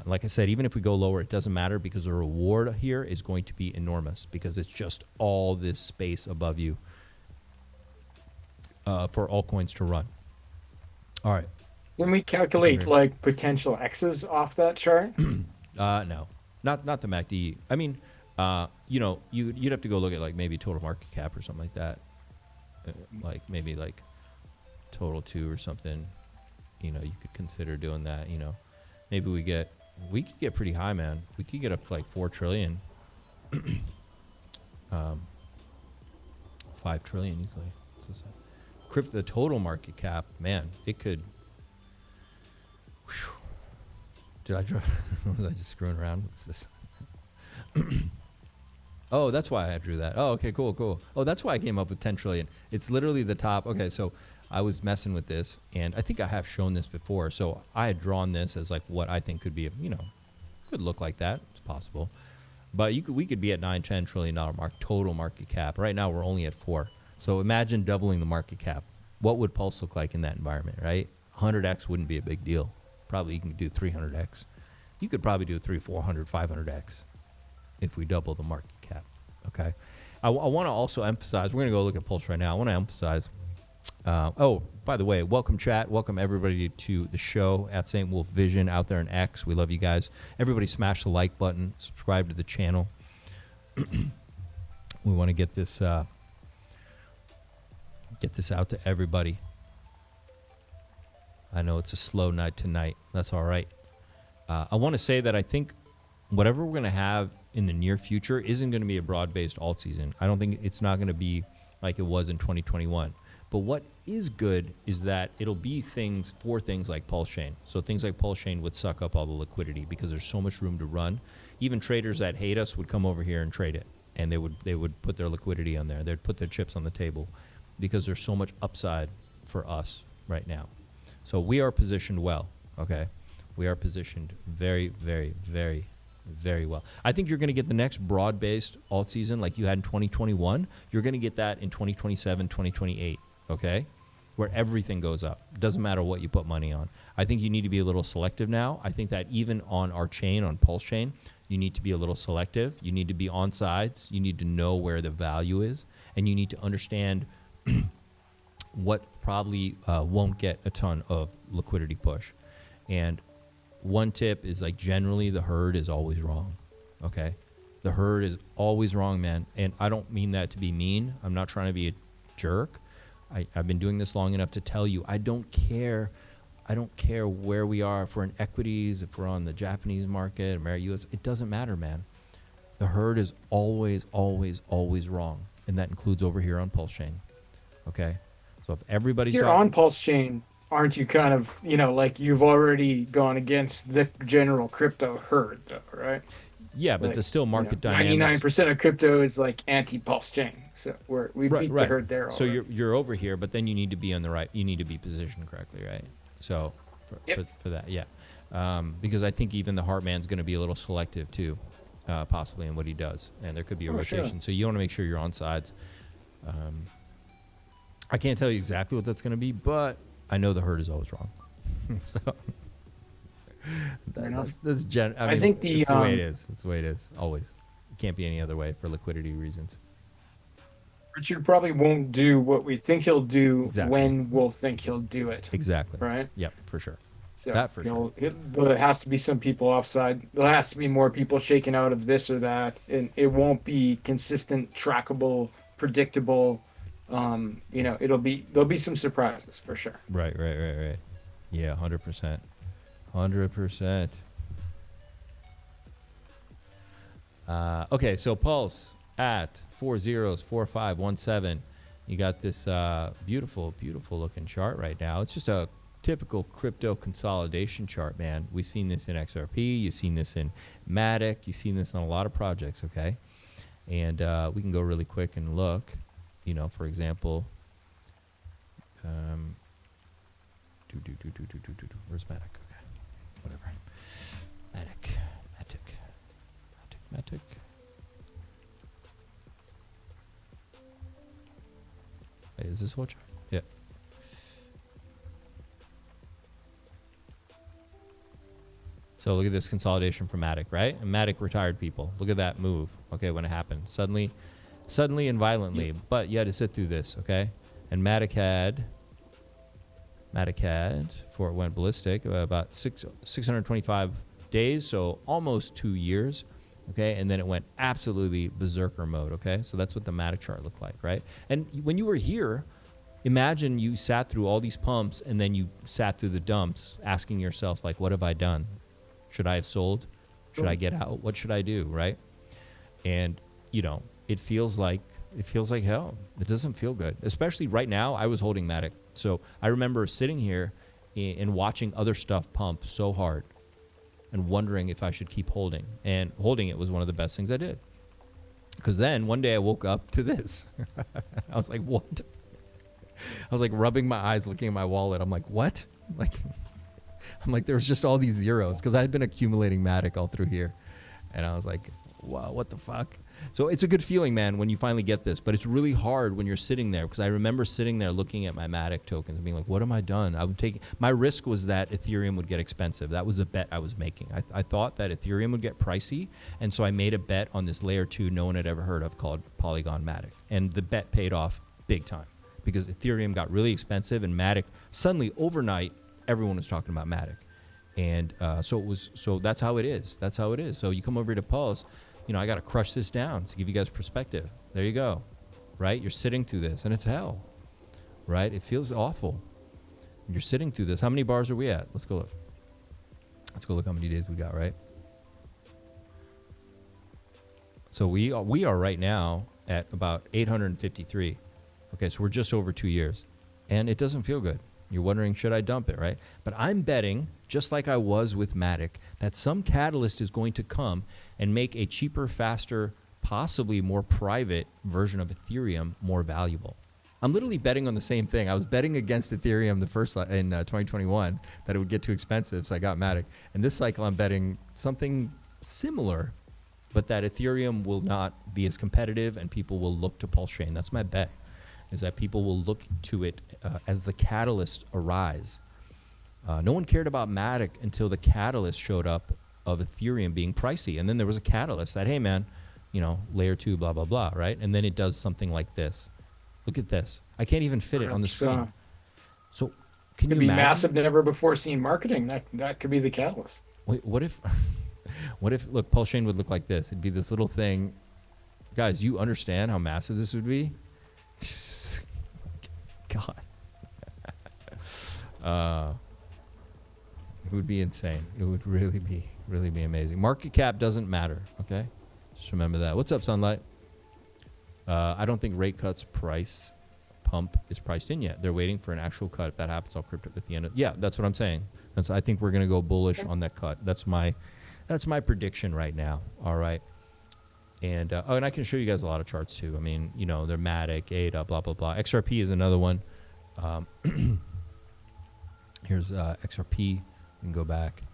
Like I said, even if we go lower, it doesn't matter because the reward here is going to be enormous because it's just all this space above you for altcoins to run. All right. Can we calculate like potential X's off that chart? No, not the MACD. I mean, you know, you'd have to go look at like maybe total market cap or something like that. Like maybe like total 2 or something. You know, you could consider doing that. You know, maybe we could get pretty high, man. We could get up to like 4 trillion, 5 trillion easily. The total market cap, man, it could. Whew. Did I draw? Was I just screwing around? What's this? Oh, that's why I drew that. Oh, okay, cool. Oh, that's why I came up with 10 trillion. It's literally the top. Okay, so I was messing with this, and I think I have shown this before. So I had drawn this as like what I think could be, you know, could look like that. It's possible. But we could be at $9-10 trillion mark total market cap. Right now we're only at 4. So imagine doubling the market cap. What would Pulse look like in that environment, right? 100x wouldn't be a big deal. Probably you can do 300x. You could probably do 300, 400, 500x if we double the market cap. Okay. I want to also emphasize, we're going to go look at Pulse right now. I want to emphasize, oh, by the way, welcome chat. Welcome everybody to the show at St. Wolf Vision out there in X. We love you guys. Everybody smash the like button. Subscribe to the channel. We want to get this out to everybody. I know it's a slow night tonight. That's all right. I want to say that I think whatever we're going to have in the near future isn't going to be a broad-based alt season. I don't think it's not going to be like it was in 2021. But what is good is that it'll be things like PulseChain. So things like PulseChain would suck up all the liquidity because there's so much room to run. Even traders that hate us would come over here and trade it, and they would put their liquidity on there. They'd put their chips on the table because there's so much upside for us right now. So we are positioned well, okay? We are positioned very, very, very, very well. I think you're going to get the next broad-based alt season like you had in 2021. You're going to get that in 2027, 2028, okay? Where everything goes up. Doesn't matter what you put money on. I think you need to be a little selective now. I think that even on our chain, on PulseChain, you need to be a little selective. You need to be on sides. You need to know where the value is. And you need to understand what probably won't get a ton of liquidity push. And one tip is like generally the herd is always wrong, okay? The herd is always wrong, man. And I don't mean that to be mean. I'm not trying to be a jerk. I've been doing this long enough to tell you I don't care where we are, if we're in equities, if we're on the Japanese market, American US. It doesn't matter, man. The herd is always, always, always wrong. And that includes over here on PulseChain, okay? So if everybody's You're on PulseChain, aren't you kind of, you know, like you've already gone against the general crypto herd, though, right? Yeah, but like, the still market dynamics. 99% of crypto is like anti-PulseChain, so we beat the herd there. So you're over here, but then you need to be on the right. You need to be positioned correctly, right? So for that, yeah, because I think even the Heartman's going to be a little selective too, possibly in what he does, and there could be a rotation. Sure. So you want to make sure you're on sides. I can't tell you exactly what that's going to be, but I know the herd is always wrong. So that's I think it's the way it is. It's the way it is. Always. It can't be any other way for liquidity reasons. Richard probably won't do what we think he'll do when we'll think he'll do it. Exactly. Right? Yep, for sure. So that for sure. There has to be some people offside. There has to be more people shaken out of this or that, and it won't be consistent, trackable, predictable. You know, there'll be some surprises for sure. Right. Yeah, 100%. 100%. Okay, so Pulse at 404517. You got this beautiful, beautiful looking chart right now. It's just a typical crypto consolidation chart, man. We've seen this in XRP. You've seen this in Matic. You've seen this on a lot of projects, okay? And we can go really quick and look. You know, for example, where's Matic? Okay, whatever. Matic. Wait, is this what? Yeah. So look at this consolidation from Matic, right? And Matic retired people. Look at that move, okay, when it happened. Suddenly and violently, but you had to sit through this, okay? And Matic had, before it went ballistic, about 625 days, so almost 2 years, okay? And then it went absolutely berserker mode, okay? So that's what the Matic chart looked like, right? And when you were here, imagine you sat through all these pumps and then you sat through the dumps asking yourself, like, what have I done? Should I have sold? Should I get out? What should I do, right? And, you know, it feels like hell. It doesn't feel good. Especially right now, I was holding Matic. So I remember sitting here and watching other stuff pump so hard and wondering if I should keep holding. And holding it was one of the best things I did. Because then one day I woke up to this. I was like, what? I was like rubbing my eyes, looking at my wallet. I'm like, what? I'm like, there was just all these zeros because I had been accumulating Matic all through here. And I was like, wow, what the fuck? So it's a good feeling, man, when you finally get this. But it's really hard when you're sitting there because I remember sitting there looking at my Matic tokens and being like, what am I done? I would take my risk was that Ethereum would get expensive. That was a bet I was making. I thought that Ethereum would get pricey. And so I made a bet on this layer 2 no one had ever heard of called Polygon Matic. And the bet paid off big time because Ethereum got really expensive and Matic suddenly overnight everyone was talking about Matic. And so that's how it is. That's how it is. So you come over here to Pulse, you know, I got to crush this down to give you guys perspective. There you go. Right? You're sitting through this and it's hell. Right? It feels awful. You're sitting through this. How many bars are we at? Let's go look. Let's go look how many days we got, right? So we are right now at about 853. Okay, so we're just over 2 years. And it doesn't feel good. You're wondering, should I dump it, right? But I'm betting, just like I was with Matic, that some catalyst is going to come and make a cheaper, faster, possibly more private version of Ethereum more valuable. I'm literally betting on the same thing. I was betting against Ethereum in 2021 that it would get too expensive, so I got Matic. And this cycle, I'm betting something similar, but that Ethereum will not be as competitive and people will look to PulseChain. That's my bet. Is that people will look to it as the catalyst arise. No one cared about Matic until the catalyst showed up of Ethereum being pricey. And then there was a catalyst that, hey, man, you know, layer 2, blah, blah, blah, right? And then it does something like this. Look at this. I can't even fit it on the screen. So can you imagine? It could be massive, never before seen marketing. That could be the catalyst. Wait, what if, look, PulseChain would look like this. It'd be this little thing. Guys, you understand how massive this would be? God. It would be insane. It would really be amazing. Market cap doesn't matter, okay? Just remember that. What's up, Sunlight? I don't think rate cuts price pump is priced in yet. They're waiting for an actual cut. If that happens, I'll crypto at the end of. Yeah, that's what I'm saying. I think we're going to go bullish on that cut. That's my prediction right now. All right. And and I can show you guys a lot of charts too. I mean, you know, they're Matic, ADA, blah, blah, blah. XRP is another one. Here's XRP. You can go back.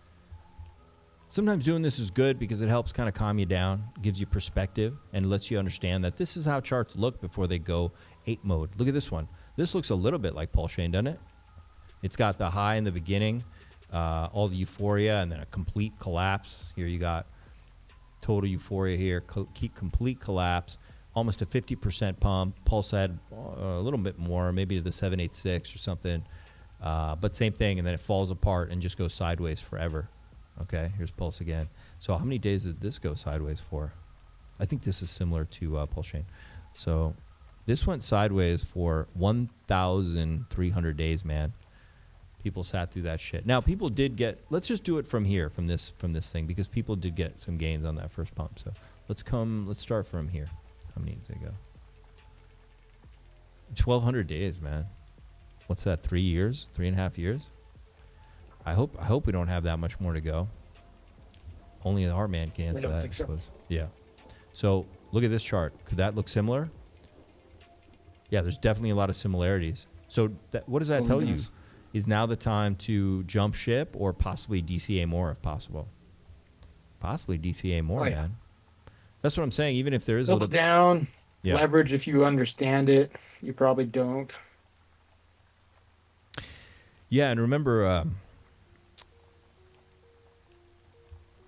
Sometimes doing this is good because it helps kind of calm you down, gives you perspective, and lets you understand that this is how charts look before they go ape mode. Look at this one. This looks a little bit like PulseChain, doesn't it? It's got the high in the beginning, all the euphoria, and then a complete collapse. Here you got total euphoria here, complete collapse, almost a 50% pump. Pulse had a little bit more, maybe to the 786 or something. But same thing, and then it falls apart and just goes sideways forever. Okay, here's Pulse again. So how many days did this go sideways for? I think this is similar to PulseChain. So this went sideways for 1,300 days, man. People sat through that shit. Now, people did get, let's just do it from here, from this thing, because people did get some gains on that first pump. So let's start from here. How many did they go? 1,200 days, man. What's that, 3 years, 3.5 years? I hope we don't have that much more to go. Only the Heartman can answer that, I suppose. Yeah. So look at this chart. Could that look similar? Yeah, there's definitely a lot of similarities. So what does that tell you? Is now the time to jump ship or possibly DCA more if possible? Possibly DCA more, man. That's what I'm saying. Even if there is a little down, leverage if you understand it. You probably don't. Yeah, and remember,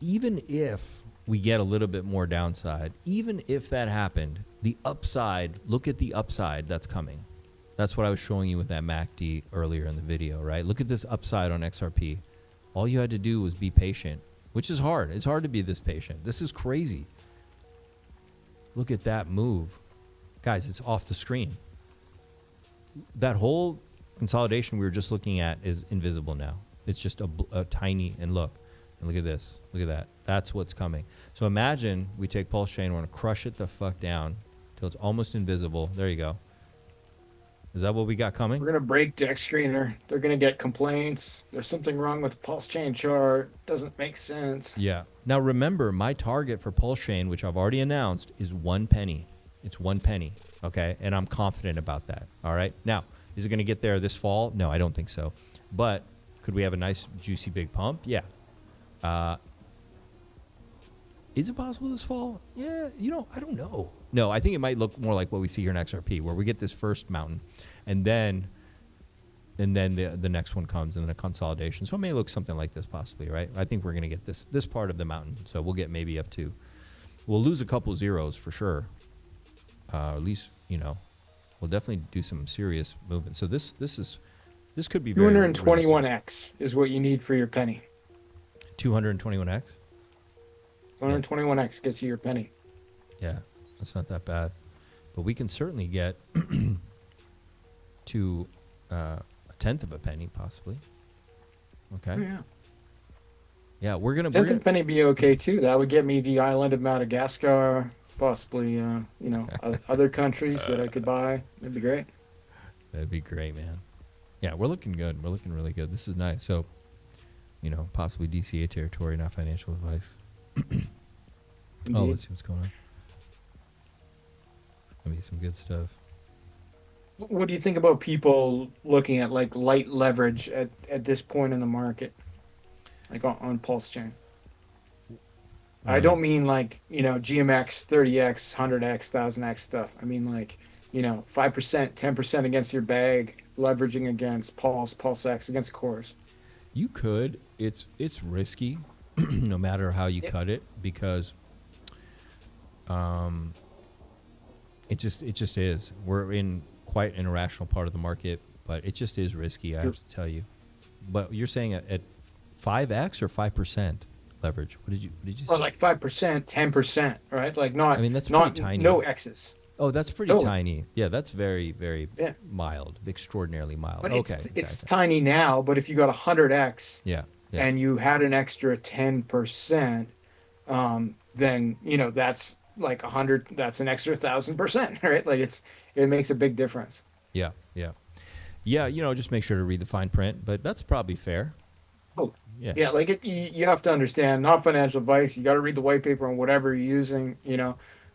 even if we get a little bit more downside, even if that happened, the upside, look at the upside that's coming. That's what I was showing you with that MACD earlier in the video, right? Look at this upside on XRP. All you had to do was be patient, which is hard. It's hard to be this patient. This is crazy. Look at that move. Guys, it's off the screen. That whole consolidation we were just looking at is invisible now. It's just a tiny, and look at this. Look at that. That's what's coming. So imagine we take PulseChain, we're going to crush it the fuck down till it's almost invisible. There you go. Is that what we got coming? We're going to break Dex Screener. They're going to get complaints. There's something wrong with the PulseChain chart. Doesn't make sense. Yeah. Now remember, my target for PulseChain, which I've already announced, is 1 penny. It's 1 penny. Okay. And I'm confident about that. All right. Now, is it going to get there this fall? No, I don't think so. But could we have a nice, juicy, big pump? Yeah. Is it possible this fall? Yeah, I don't know. No, I think it might look more like what we see here in XRP, where we get this first mountain, and then the next one comes, and then a consolidation. So it may look something like this possibly, right? I think we're going to get this part of the mountain. So we'll get maybe up to, we'll lose a couple zeros for sure. At least, we'll definitely do some serious movement. So this could be 221x is what you need for your penny. 221x? 221x gets you your penny. Yeah, that's not that bad. But we can certainly get to a tenth of a penny, possibly. Okay. Oh, yeah. Yeah, we're gonna. Tenth of a penny be okay too. That would get me the island of Madagascar, possibly. Other countries that I could buy. That'd be great. That'd be great, man. Yeah, we're looking good. We're looking really good. This is nice. So, possibly DCA territory, not financial advice. Oh, let's see what's going on. Maybe some good stuff. What do you think about people looking at like light leverage at this point in the market, like on PulseChain? I don't mean like GMX, 30x, 100x, 1000x stuff. I mean like 5%, 10% against your bag, leveraging against PulseX, against cores. You could. It's risky, no matter how you cut it, because it just is. We're in quite an irrational part of the market, but it just is risky. I have to tell you. But you're saying at 5x or 5% leverage? What did you say? Well, like 5%, 10%, right? Like not. I mean, that's pretty tiny. No X's. Oh, that's pretty tiny. Yeah, that's very, very mild, extraordinarily mild. But it's tiny now, but if you got 100x and you had an extra 10%, then, that's like 100, that's an extra 1,000%, right? Like it makes a big difference. Yeah. Just make sure to read the fine print, but that's probably fair. Oh, yeah. Like you have to understand, not financial advice. You got to read the white paper on whatever you're using,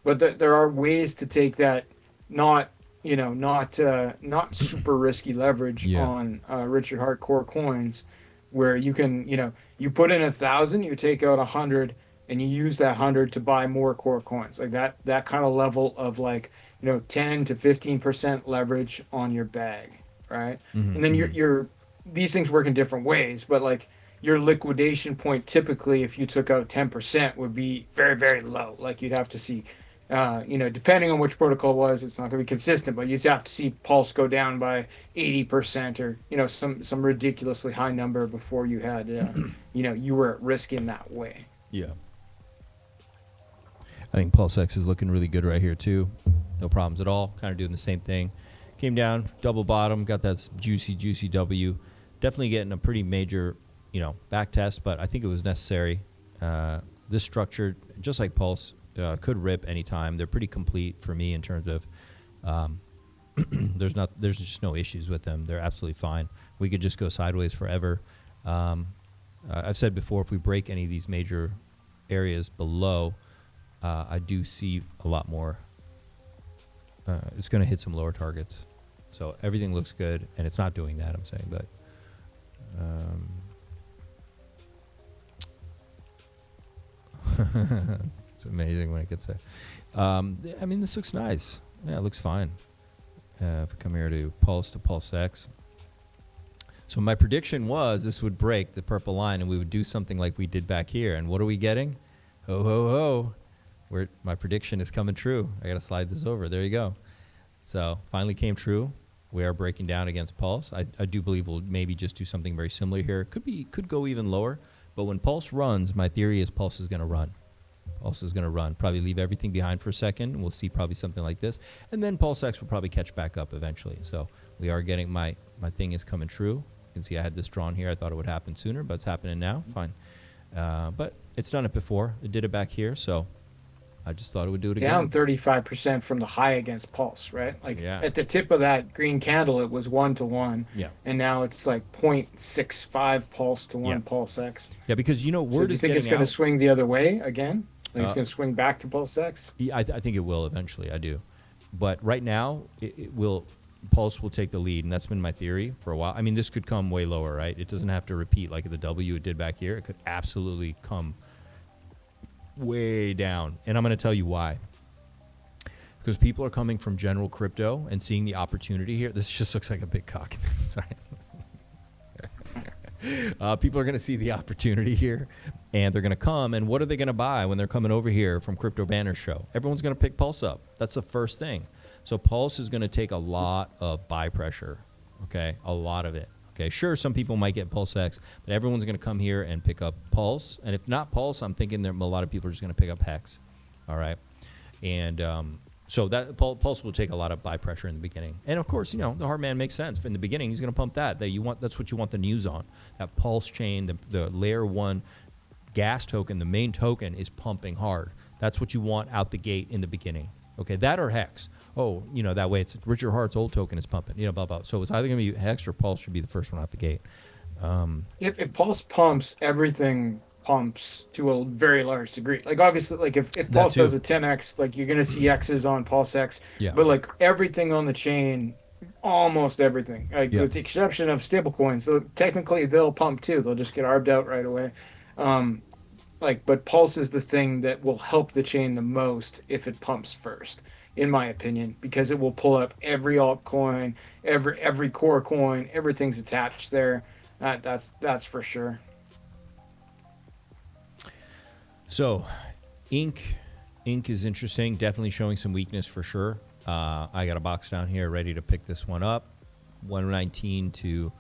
But there are ways to take that, not super risky leverage on Richard Hart core coins, where you can, you put in 1,000, you take out 100, and you use that 100 to buy more core coins, like that kind of level of like 10 to 15% leverage on your bag, right? Mm-hmm. And then you're these things work in different ways, but like your liquidation point typically, if you took out 10%, would be very, very low. Like you'd have to see. Depending on which protocol it was, it's not going to be consistent, but you'd have to see Pulse go down by 80% or, some ridiculously high number before you had, you were at risk in that way. Yeah. I think PulseX is looking really good right here too. No problems at all. Kind of doing the same thing. Came down, double bottom, got that juicy W. Definitely getting a pretty major, back test, but I think it was necessary. This structure, just like Pulse, could rip anytime. They're pretty complete for me in terms of there's just no issues with them. They're absolutely fine. We could just go sideways forever. I've said before, if we break any of these major areas below, I do see a lot more. It's going to hit some lower targets. So everything looks good, and it's not doing that, I'm saying, but it's amazing when it gets there. This looks nice. Yeah, it looks fine. If we come here to PulseX, So my prediction was this would break the purple line and we would do something like we did back here. And what are we getting? Ho, ho, ho. My prediction is coming true. I got to slide this over. There you go. So finally came true. We are breaking down against Pulse. I do believe we'll maybe just do something very similar here. Could go even lower. But when Pulse runs, my theory is Pulse is going to run. Pulse is going to run. Probably leave everything behind for a second. And we'll see probably something like this. And then PulseX will probably catch back up eventually. So we are getting my thing is coming true. You can see I had this drawn here. I thought it would happen sooner, but it's happening now. Fine. But it's done it before. It did it back here, so I just thought it would do it Down again. 35% from the high against Pulse, right? Like Yeah. at the tip of that green candle, it was 1-to-1. Yeah. And now it's like 0.65 Pulse to 1 Yeah. PulseX. Yeah, because, word so do you is think getting it's going to out. swing the other way again? Like it's Uh, going to swing back to PulseX? Yeah, I think it will eventually. I do. But right now, Pulse will take the lead, and that's been my theory for a while. I mean, this could come way lower, right? It doesn't have to repeat like the W it did back here. It could absolutely come way down. And I'm going to tell you why. Because people are coming from general crypto and seeing the opportunity here. This just looks like a big cock. Sorry. People are going to see the opportunity here, and they're going to come. And what are they going to buy when they're coming over here from Crypto Banner Show? Everyone's going to pick Pulse up. That's the first thing. So Pulse is going to take a lot of buy pressure, okay? A lot of it, okay? Sure, some people might get PulseX, but everyone's going to come here and pick up Pulse. And if not Pulse, I'm thinking a lot of people are just going to pick up Hex, all right? And so that Pulse will take a lot of buy pressure in the beginning. And of course, the hard man makes sense. In the beginning, he's going to pump that. That's what you want the news on. That PulseChain, the layer 1 gas token, the main token is pumping hard. That's what you want out the gate in the beginning. Okay, that or Hex. Oh, that way it's Richard Hart's old token is pumping, blah, blah. So it's either going to be Hex or Pulse should be the first one out the gate. If Pulse pumps, everything pumps to a very large degree. Like obviously, like if Pulse does a 10x, like you're going to see X's on PulseX. Yeah. But like everything on the chain, almost everything, like with the exception of stablecoins. So technically they'll pump too. They'll just get arbed out right away. But Pulse is the thing that will help the chain the most if it pumps first, in my opinion, because it will pull up every altcoin, every core coin, everything's attached there. That's for sure. So, Ink is interesting. Definitely showing some weakness for sure. I got a box down here ready to pick this one up. 119 to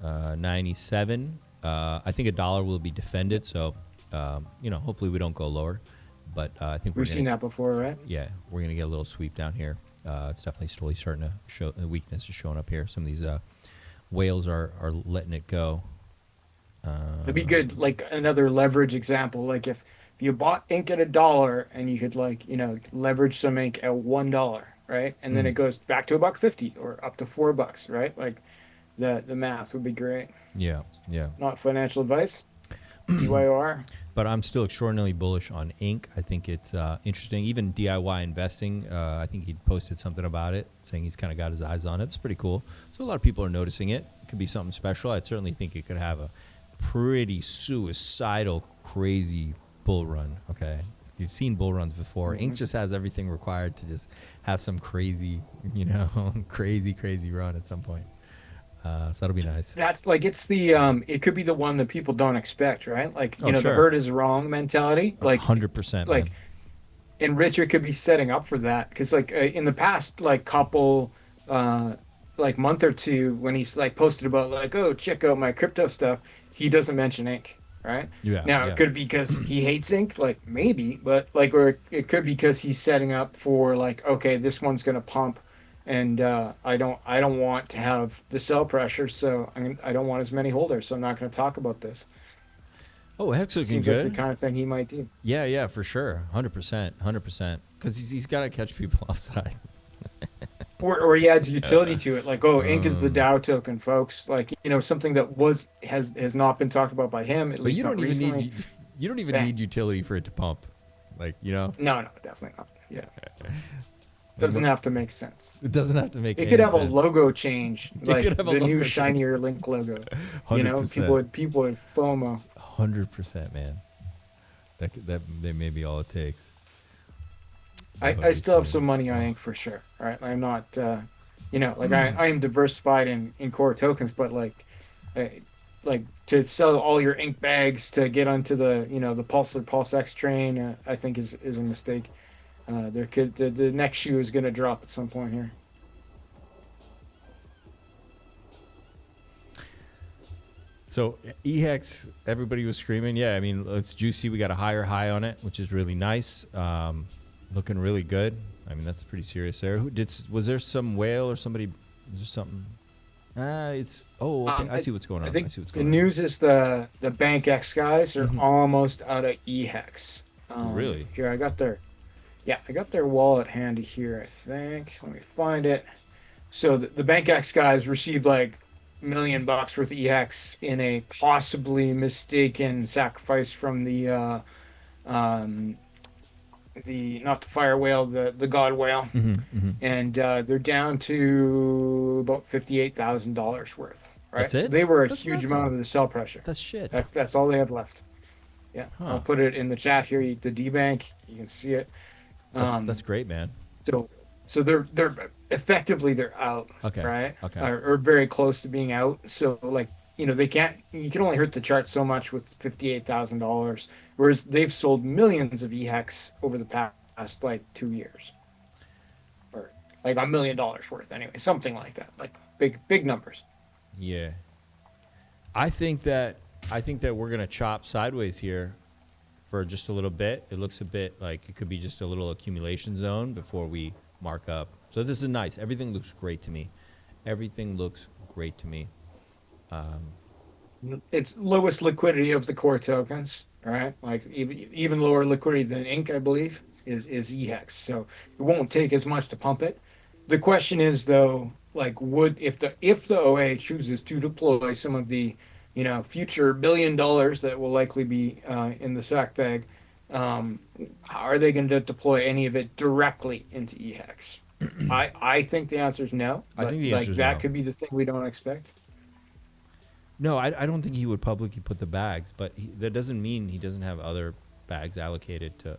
97. I think $1 will be defended. So, hopefully we don't go lower. But I think we've seen that before, right? Yeah, we're gonna get a little sweep down here. It's definitely slowly starting to show. The weakness is showing up here. Some of these whales are letting it go. It'd be good, like another leverage example. Like if you bought ink at $1 and you could leverage some ink at $1, right? And then it goes back to $1.50 or up to $4, right? Like the math would be great. Yeah. Not financial advice. DYOR. But I'm still extraordinarily bullish on Ink. I think it's interesting. Even DIY investing, I think he posted something about it, saying he's kind of got his eyes on it. It's pretty cool. So a lot of people are noticing it. It could be something special. I certainly think it could have a pretty suicidal, crazy bull run. Okay, you've seen bull runs before. Ink just has everything required to just have some crazy, crazy run at some point. So that'll be nice. That's like it's the it could be the one that people don't expect, right? Like sure. the herd is wrong mentality. Like 100%. Like, and Richard could be setting up for that because in the past couple month or two when he's posted about oh, check out my crypto stuff, he doesn't mention Ink, right? Now it could be because he hates Ink, maybe, but or it could be because he's setting up for okay, this one's gonna pump. And I don't want to have the sell pressure, so I don't want as many holders, so I'm not going to talk about this. Oh, Hex looking Seems good. like the kind of thing he might do. Yeah, for sure, 100%, because he's got to catch people offside. or he adds utility to it, Ink is the DAO token, folks. Something that has not been talked about by him. At least you don't not even recently. you don't even need utility for it to pump, No, definitely not. Yeah. Doesn't have to make sense. It doesn't have to make. It could have a logo change, could have the new shinier Link logo. 100%. People would FOMO. 100%, man. That may be all it takes. I still have some money on Ink for sure. Right, I'm not. I am diversified in core tokens, but like to sell all your ink bags to get onto the the PulseX train. I think is a mistake. The next shoe is going to drop at some point here. So EHex, everybody was screaming. Yeah, I mean, it's juicy. We got a higher high on it, which is really nice. Looking really good. I mean, that's pretty serious there. Was there some whale or somebody? Is there something? Okay. I see what's going on. I think the news is the BankX guys are almost out of EHex. Really? Here, I got their wallet handy here, I think. Let me find it. So the BankX guys received like $1 million worth of EHex in a possibly mistaken sacrifice from the not the fire whale, the god whale, and they're down to about $58,000 worth. Right, that's it? So they were a That's huge nothing. amount of the sell pressure. That's shit. That's all they have left. Yeah, Huh. I'll put it in the chat here. The D Bank, you can see it. That's great, man. So they're effectively they're out. Okay. Right. Okay. Or very close to being out. So like they can't. You can only hurt the chart so much with $58,000, whereas they've sold millions of EHex over the past like 2 years, or like $1 million worth anyway, something like that, like big numbers. Yeah. I think that we're gonna chop sideways here for just a little bit. It looks a bit like it could be just a little accumulation zone before we mark up. So this is nice. Everything looks great to me. It's lowest liquidity of the core tokens, right? Like even lower liquidity than Ink, I believe, is EHex. So it won't take as much to pump it. The question is though, like if the OA chooses to deploy some of the future $1 billion that will likely be in the sack bag, are they going to deploy any of it directly into EHex? I think the answer is no. I think the answer is no. That could be the thing we don't expect. No, I don't think he would publicly put the bags, but that doesn't mean he doesn't have other bags allocated to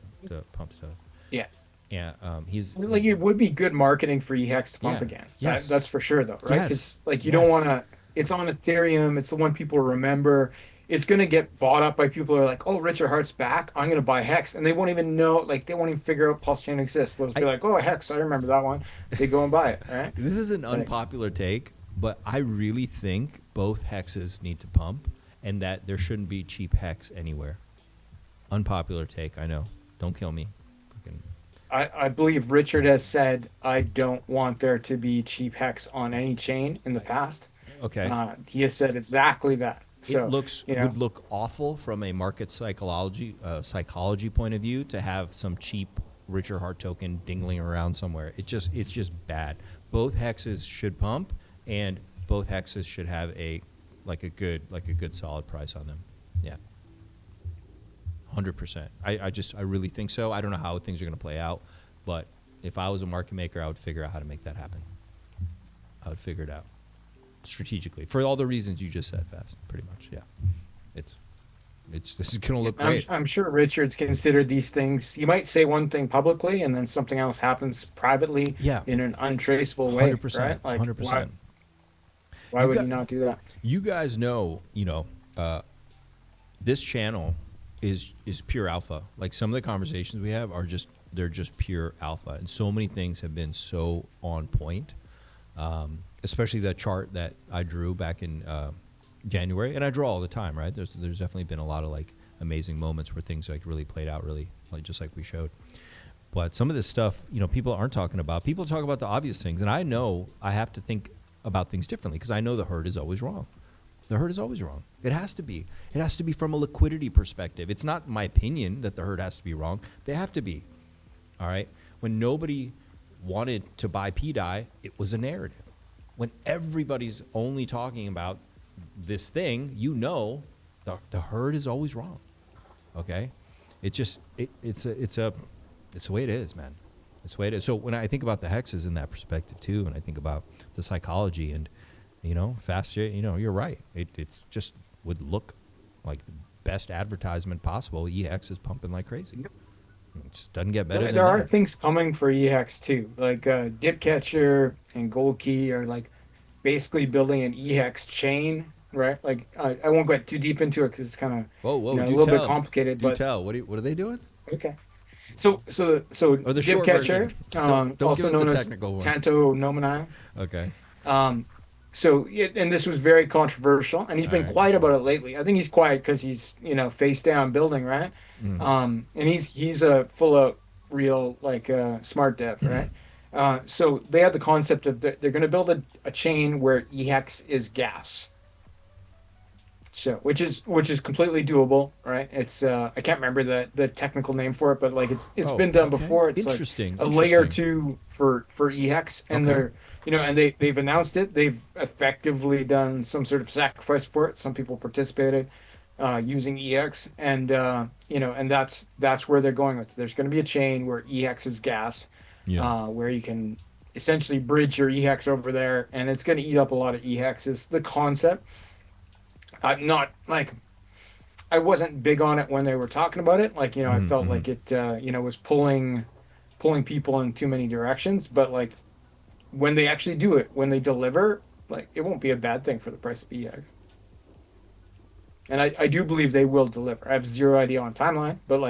pump stuff. Yeah. Yeah. He's like, it would be good marketing for EHex to pump again. Yes. That's for sure, though, right? Yes. It's like you don't want to. It's on Ethereum. It's the one people remember. It's going to get bought up by people who are like, oh, Richard Hart's back. I'm going to buy Hex. And they won't even know, they won't even figure out PulseChain exists. They'll be like, oh, Hex, I remember that one. They go and buy it, right? This is an unpopular take, but I really think both hexes need to pump and that there shouldn't be cheap hex anywhere. Unpopular take, I know. Don't kill me. I believe Richard has said, I don't want there to be cheap Hex on any chain in the past. Okay. He has said exactly that. So, it would look awful from a market psychology point of view to have some cheap Richard Hart token dingling around somewhere. It's just bad. Both hexes should pump, and both hexes should have a good solid price on them. Yeah. 100%. I really think so. I don't know how things are going to play out, but if I was a market maker, I would figure out how to make that happen. I would figure it out strategically for all the reasons you just said, Fast. Pretty much, yeah. This is going to look great. I'm sure Richard's considered these things. He might say one thing publicly, and then something else happens privately. Yeah. In an untraceable way. 100%. Right? Like 100%. Why would he not do that? You guys know, this channel is pure alpha. Like some of the conversations we have they're just pure alpha, and so many things have been so on point. Especially that chart that I drew back in January, and I draw all the time, right? There's definitely been a lot of amazing moments where things really played out really just like we showed. But some of this stuff, people aren't talking about. People talk about the obvious things, and I know I have to think about things differently because I know the herd is always wrong. The herd is always wrong. It has to be. It has to be from a liquidity perspective. It's not my opinion that the herd has to be wrong. They have to be. All right? When nobody wanted to buy pDAI, it was a narrative. When everybody's only talking about this thing, the herd is always wrong. Okay? It's the way it is, man. It's the way it is. So when I think about the hexes in that perspective too, and I think about the psychology and faster, you're right. It's just would look like the best advertisement possible. EHex is pumping like crazy. It doesn't get better than there are that. things coming for EHex too. Like Dip Catcher and Gold Key are basically building an EHex chain. right? Like I won't get too deep into it because it's kind of whoa, a little bit complicated. Do but tell. What are they doing? Okay. So Or the short Catcher, version. Don't also give us known the as technical one. Tokenomics. Okay. So and this was very controversial, and he's been quiet about it lately. I think he's quiet because he's face down building, right? And he's a full of real smart dev, right? So they had the concept of they're going to build a chain where EHex is gas. So which is completely doable, right? It's I can't remember the technical name for it, but it's been done before. It's interesting. Like a layer 2 for EHex, and they're and they've announced it. They've effectively done some sort of sacrifice for it. Some people participated using EHex, and and that's where they're going with it. There's going to be a chain where EHex is gas, where you can essentially bridge your EHex over there, and it's going to eat up a lot of EHex. Is the concept. I'm not I wasn't big on it when they were talking about it. I felt like it was pulling people in too many directions. But when they actually do it, when they deliver, it won't be a bad thing for the price of EHex. And I do believe they will deliver. I have zero idea on timeline, but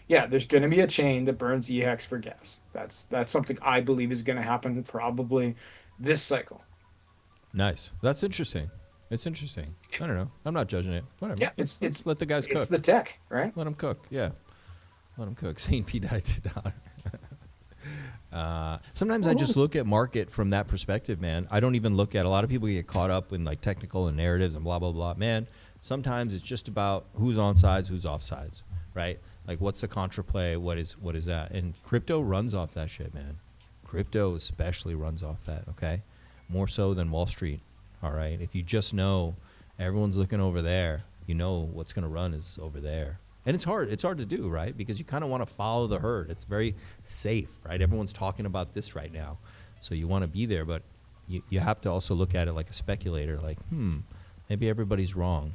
there's going to be a chain that burns EHex for gas. That's something I believe is going to happen probably this cycle. Nice. That's interesting. It's interesting. I don't know. I'm not judging it. Whatever. Yeah, let's let the guys cook. It's the tech, right? Let them cook. Yeah. Let them cook. St. pDAI $2. Sometimes I just look at market from that perspective, man. I don't even look at, a lot of people get caught up in technical and narratives and blah, blah, blah. Man, sometimes it's just about who's on sides, who's off sides, right? What's the contra play? What is that? And crypto runs off that shit, man. Crypto especially runs off that, okay? More so than Wall Street. All right. If you just know everyone's looking over there, what's going to run is over there. And it's hard. It's hard to do, right? Because you kind of want to follow the herd. It's very safe, right? Everyone's talking about this right now. So you want to be there, but you have to also look at it like a speculator, maybe everybody's wrong,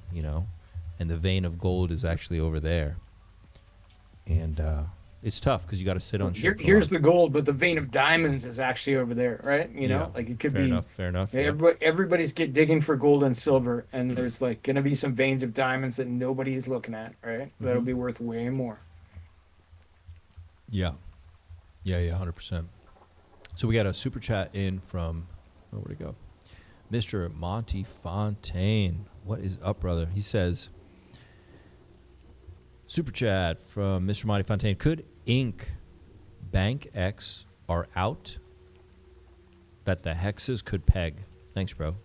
and the vein of gold is actually over there. And it's tough because you got to sit on shit. Here's the gold, but the vein of diamonds is actually over there, right? It could be. Fair enough. Everybody's digging for gold and silver, and there's going to be some veins of diamonds that nobody's looking at, right? That'll be worth way more. Yeah, 100%. So we got a super chat in from where'd it go? Mr. Monty Fontaine. What is up, brother? He says, super chat from Mr. Monty Fontaine. Could Inc. Bank X are out that the hexes could peg? Thanks, bro.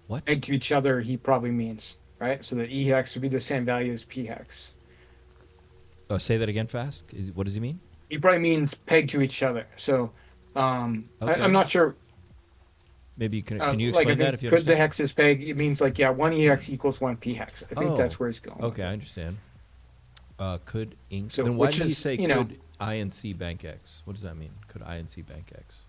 What? Peg to each other, he probably means, right? So the EHex would be the same value as PHex. Say that again fast. What does he mean? He probably means peg to each other. So I'm not sure. Maybe can you explain that if you could understand? the hexes peg? It means one EHex equals one PHex. I think that's where he's going. Okay, I understand. Could Inc. So then why did he say could INC Bank X? What does that mean? Could INC Bank X?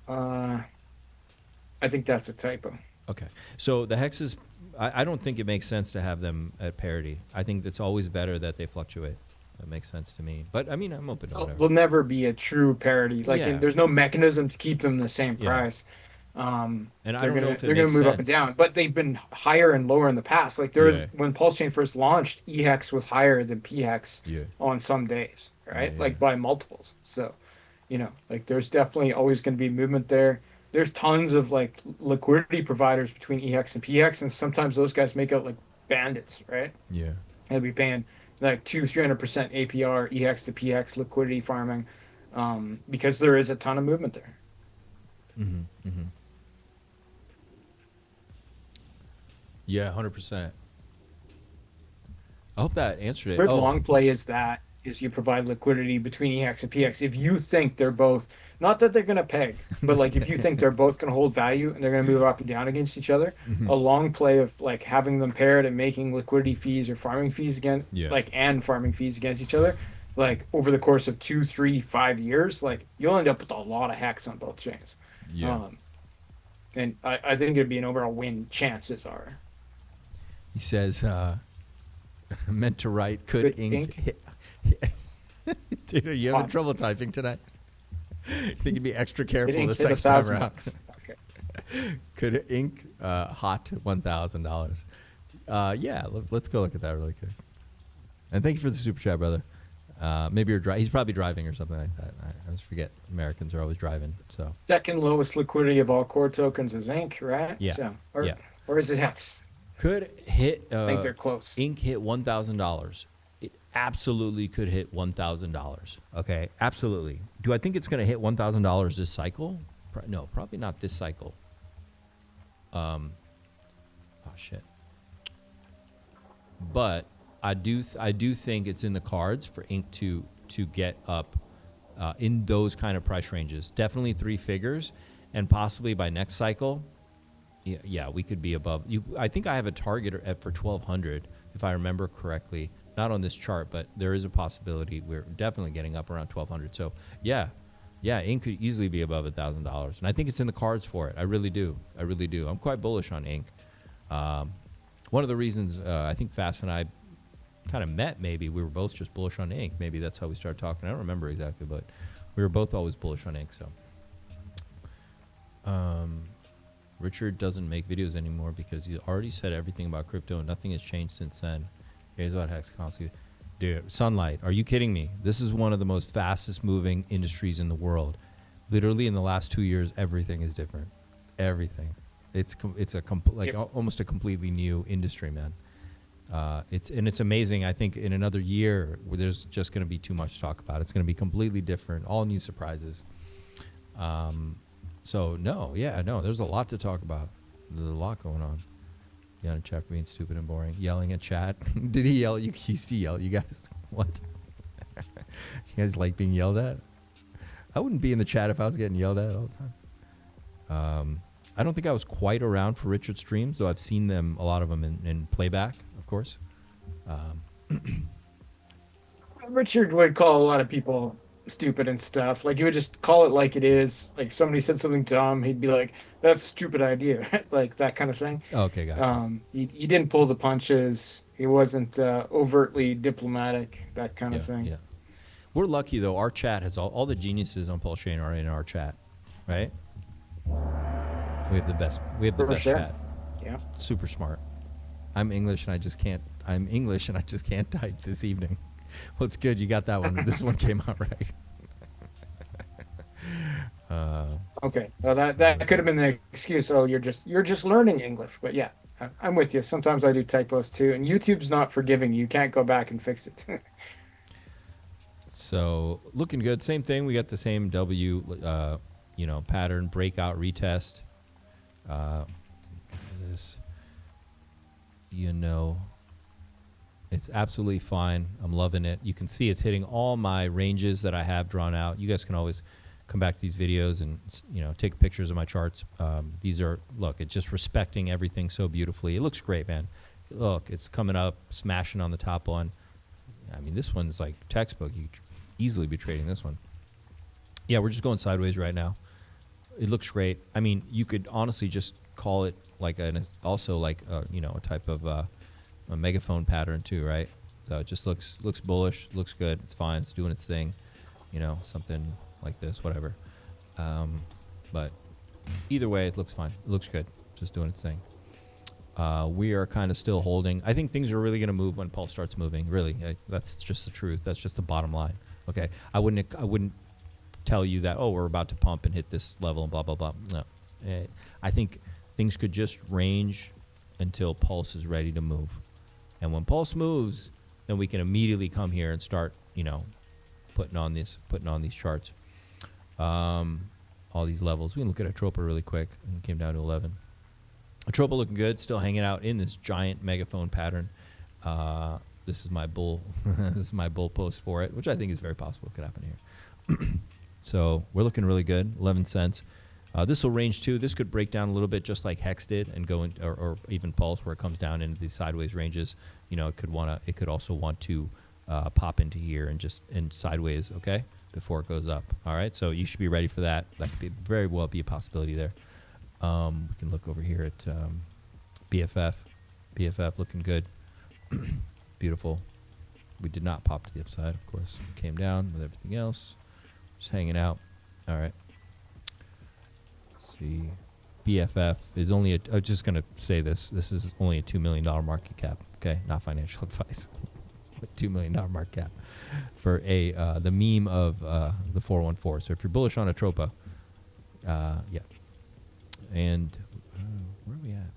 I think that's a typo. Okay, so the hexes, I don't think it makes sense to have them at parity. I think it's always better that they fluctuate. That makes sense to me. But I mean, I'm open to whatever. Will never be a true parity. There's no mechanism to keep them the same price. And I don't know if they're going to move up and down, but they've been higher and lower in the past. When PulseChain first launched, EHex was higher than PHex on some days, right? By multiples. So, there's definitely always going to be movement there. There's tons of liquidity providers between EHex and PHex, and sometimes those guys make out like bandits, right? Yeah. They'll be paying 200-300% APR EHex to PHex liquidity farming, because there is a ton of movement there. Yeah, 100%. I hope that answered it. The long play is you provide liquidity between EHex and PHex. If you think they're both, not that they're going to peg, but if you think they're both going to hold value and they're going to move up and down against each other, a long play of having them paired and making liquidity fees or farming fees and farming fees against each other, over the course of 2, 3, 5 years, you'll end up with a lot of hex on both chains. Yeah. And I think it'd be an overall win. Chances are. He says, meant to write, could Inc. Dude, are you having trouble typing tonight? I think you'd be extra careful the second time around. Okay. Could ink hot $1,000? Yeah, let's go look at that really quick. And thank you for the super chat, brother. Maybe you're he's probably driving or something like that. I always forget Americans are always driving. So Second lowest liquidity of all core tokens is Ink, right? Yeah. So, Yeah. Or is it Hex? could hit. I think they're close. Ink hit $1,000. It absolutely could hit $1,000. Okay, absolutely. Do I think it's going to hit $1,000 this cycle? No, probably not this cycle. Oh shit. But I do think it's in the cards for Ink to get up in those kind of price ranges. Definitely 3 figures, and possibly by next cycle. Yeah, we could be above. I think I have a target for 1,200, if I remember correctly. Not on this chart, but there is a possibility we're definitely getting up around 1,200. So yeah, Ink could easily be above $1,000, and I think it's in the cards for it. I really do. I'm quite bullish on Ink. One of the reasons I think Fast and I kind of met, maybe we were both just bullish on Ink. Maybe that's how we started talking. I don't remember exactly, but we were both always bullish on Ink. So Richard doesn't make videos anymore because he already said everything about crypto and nothing has changed since then. Here's what Hex constantly. Dude, Sunlight, are you kidding me? This is one of the most fastest moving industries in the world. Literally in the last 2 years, everything is different. Everything. It's almost a completely new industry, man. It's amazing. I think in another year, where there's just going to be too much to talk about. It's going to be completely different, all new surprises. So there's a lot to talk about. There's a lot going on. Yeah, in chat being stupid and boring, yelling at chat. Did he yell? You used to yell, you guys. What? You guys like being yelled at? I wouldn't be in the chat if I was getting yelled at all the time. I don't think I was quite around for Richard's streams, though I've seen them, a lot of them in playback, of course. Richard would call a lot of people stupid and stuff. Like, he would just call it like it is. Like, if somebody said something dumb, he'd be like, that's a stupid idea. Like, that kind of thing. Okay, gotcha. He didn't pull the punches. He wasn't overtly diplomatic, that kind of thing. Yeah. We're lucky, though. Our chat has all the geniuses on PulseChain are in our chat, right? We have the best. We have the best chat. Yeah. Super smart. I'm English and I just can't type this evening. Well, it's good you got that one. This one came out right. Okay. Well, that could have been the excuse. Oh, you're just learning English. But yeah, I'm with you. Sometimes I do typos too, and YouTube's not forgiving. You can't go back and fix it. So looking good. Same thing. We got the same W, pattern breakout retest. This, it's absolutely fine. I'm loving it. You can see it's hitting all my ranges that I have drawn out. You guys can always come back to these videos and take pictures of my charts. It's just respecting everything so beautifully. It looks great, man. Look, it's coming up, smashing on the top one. I mean, this one's like textbook. You could easily be trading this one. Yeah, we're just going sideways right now. It looks great. I mean, you could honestly just call it like a type of a megaphone pattern too, right? So it just looks bullish, looks good. It's fine. It's doing its thing, something like this, whatever. But either way, it looks fine. It looks good. Just doing its thing. We are kind of still holding. I think things are really going to move when Pulse starts moving. Really, that's just the truth. That's just the bottom line. Okay, I wouldn't tell you that we're about to pump and hit this level and blah blah blah. No, I think things could just range until Pulse is ready to move, and when Pulse moves, then we can immediately come here and start putting on these charts. All these levels. We can look at Atropa really quick. It came down to 11. Atropa looking good, still hanging out in this giant megaphone pattern. This is my bull. This is my bull post for it, which I think is very possible could happen here. So we're looking really good. 11 cents. This will range too. This could break down a little bit, just like Hex did, and go in, or even Pulse, where it comes down into these sideways ranges. It could also want to pop into here and sideways. Okay, before it goes up. All right. So you should be ready for that. That could very well be a possibility there. We can look over here at BFF. BFF looking good. Beautiful. We did not pop to the upside, of course. Came down with everything else. Just hanging out. All right. Let's see. BFF is only I'm just going to say this. This is only a $2 million market cap. Okay, not financial advice. $2 million market cap for the meme of the 414. So if you're bullish on Atropa, yeah. And where are we at?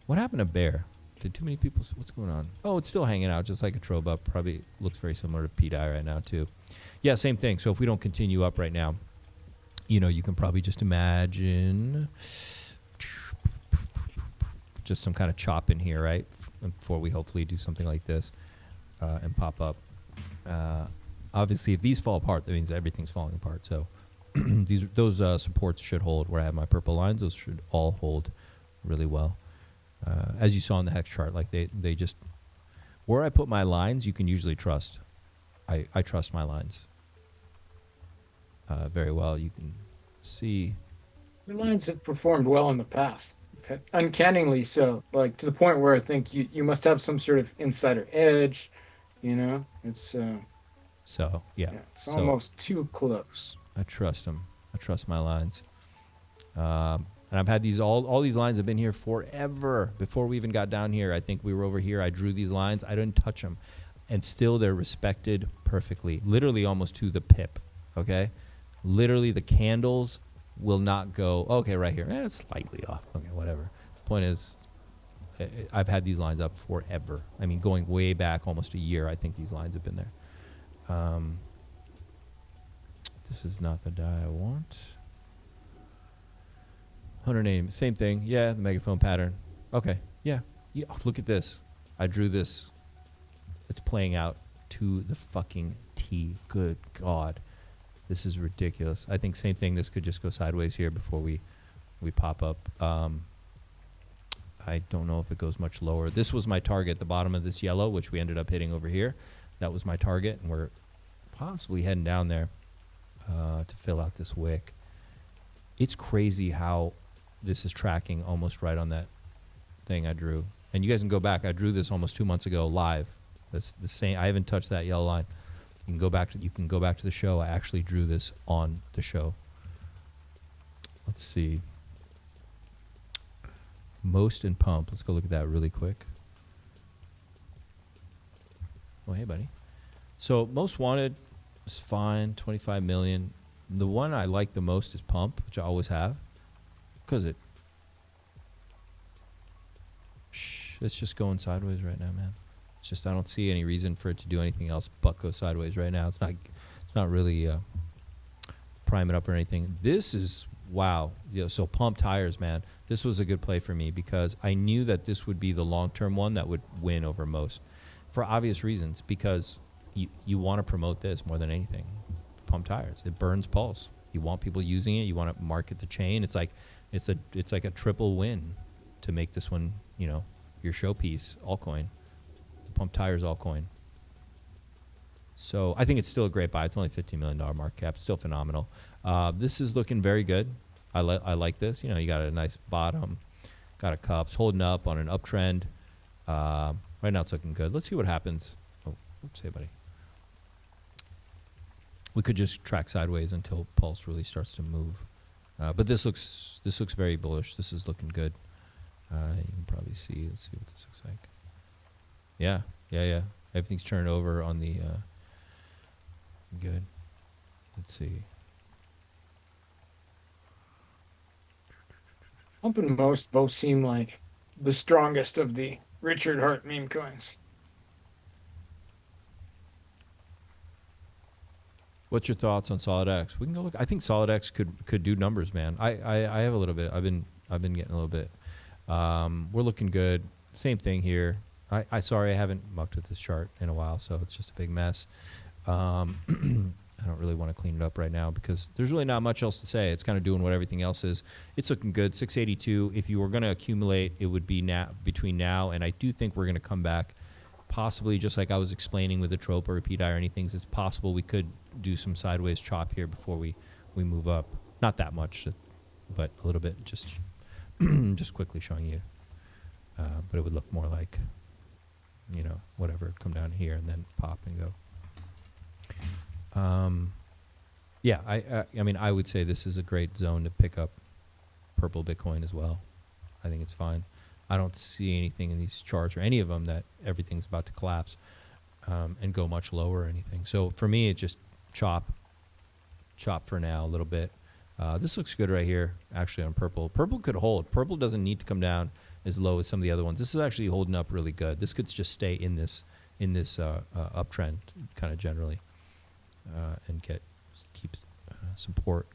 What happened to Bear? Did too many people? What's going on? Oh, it's still hanging out, just like Atropa. Probably looks very similar to pDAI right now too. Yeah, same thing. So if we don't continue up right now, you know, you can probably just imagine just some kind of chop in here, right? Before we hopefully do something like this and pop up. Obviously, if these fall apart, that means everything's falling apart. So those supports should hold. Where I have my purple lines, those should all hold really well. As you saw in the hex chart, like they just, where I put my lines, you can usually trust. I trust my lines very well. You can see. Your lines have performed well in the past. Uncannily so, like to the point where I think you must have some sort of insider edge, you know. It's so yeah, it's almost too close. I trust them. I trust my lines. And I've had these all these lines have been here forever. Before we even got down here, I think we were over here. I drew these lines. I didn't touch them, and still they're respected perfectly. Literally almost to the pip. Okay, literally the candles will not go, okay, right here. It's slightly off. Okay, whatever. The point is, I've had these lines up forever. I mean, going way back almost a year, I think these lines have been there. This is not the die I want. 180, same thing. Yeah, the megaphone pattern. Okay, yeah. Look at this. I drew this. It's playing out to the fucking T. Good God. This is ridiculous. I think same thing. This could just go sideways here before we pop up. I don't know if it goes much lower. This was my target, the bottom of this yellow, which we ended up hitting over here. That was my target, and we're possibly heading down there to fill out this wick. It's crazy how this is tracking almost right on that thing I drew. And you guys can go back. I drew this almost 2 months ago live. That's the same. I haven't touched that yellow line. You can go back to the show. I actually drew this on the show. Let's see. Most and pump. Let's go look at that really quick. Oh, hey, buddy. So most wanted is fine, 25 million. The one I like the most is pump, which I always have, because it's just going sideways right now, man. It's just I don't see any reason for it to do anything else but go sideways right now. It's not really prime it up or anything. This is wow. So pump tires, man. This was a good play for me because I knew that this would be the long-term one that would win over most, for obvious reasons. Because you want to promote this more than anything. Pump tires. It burns pulse. You want people using it. You want to market the chain. It's like a triple win to make this one, your showpiece altcoin. Pump tires altcoin. So I think it's still a great buy. It's only $15 million market cap. Still phenomenal. This is looking very good. I like this. You got a nice bottom, got a cups holding up on an uptrend. Right now it's looking good. Let's see what happens. Oh, oops, hey buddy. We could just track sideways until pulse really starts to move. But this looks very bullish. This is looking good. You can probably see. Let's see what this looks like. Yeah. Everything's turned over on the good. Let's see. Pump and most both seem like the strongest of the Richard Hart meme coins. What's your thoughts on SolidEx? We can go look. I think SolidEx could do numbers, man. I have a little bit. I've been getting a little bit. We're looking good. Same thing here. Sorry I haven't mucked with this chart in a while, so it's just a big mess. I don't really want to clean it up right now because there's really not much else to say. It's kind of doing what everything else is. It's looking good. 682. If you were going to accumulate, it would be between now and I do think we're going to come back. Possibly just like I was explaining with Atropa or pDAI or anything, it's possible we could do some sideways chop here before we move up. Not that much, but a little bit. Just quickly showing you. But it would look more like, whatever, come down here and then pop and go. Yeah, I mean, I would say this is a great zone to pick up purple Bitcoin as well. I think it's fine. I don't see anything in these charts or any of them that everything's about to collapse and go much lower or anything. So for me, it's just chop for now a little bit. This looks good right here, actually, on purple. Purple could hold. Purple doesn't need to come down as low as some of the other ones. This is actually holding up really good. This could just stay in this uptrend kind of generally and get support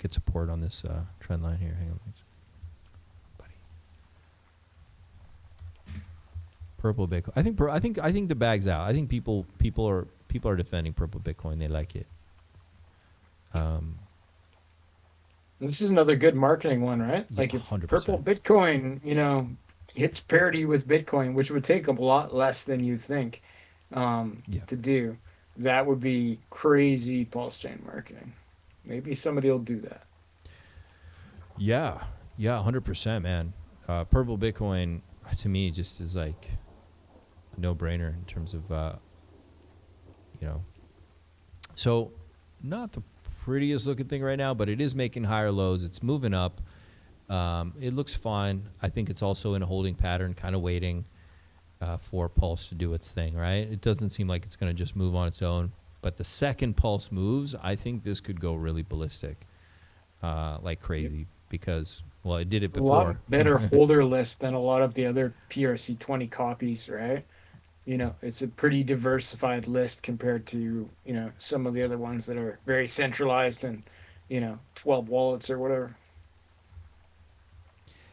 on this trend line here. Hang on, buddy. Purple Bitcoin. I think the bag's out. I think people are defending purple Bitcoin. They like it. This is another good marketing one, right? Yeah, like if 100%. purple Bitcoin, hits parity with Bitcoin, which would take a lot less than you think to do. That would be crazy PulseChain marketing. Maybe somebody will do that. Yeah, 100%, man. Purple Bitcoin to me just is like a no-brainer in terms of So not the prettiest looking thing right now, but it is making higher lows. It's moving up. It looks fine. I think it's also in a holding pattern, kind of waiting for Pulse to do its thing, right? It doesn't seem like it's going to just move on its own. But the second Pulse moves, I think this could go really ballistic, like crazy, because, well, it did it before. A lot better holder list than a lot of the other PRC20 copies, right? It's a pretty diversified list compared to, some of the other ones that are very centralized and, 12 wallets or whatever.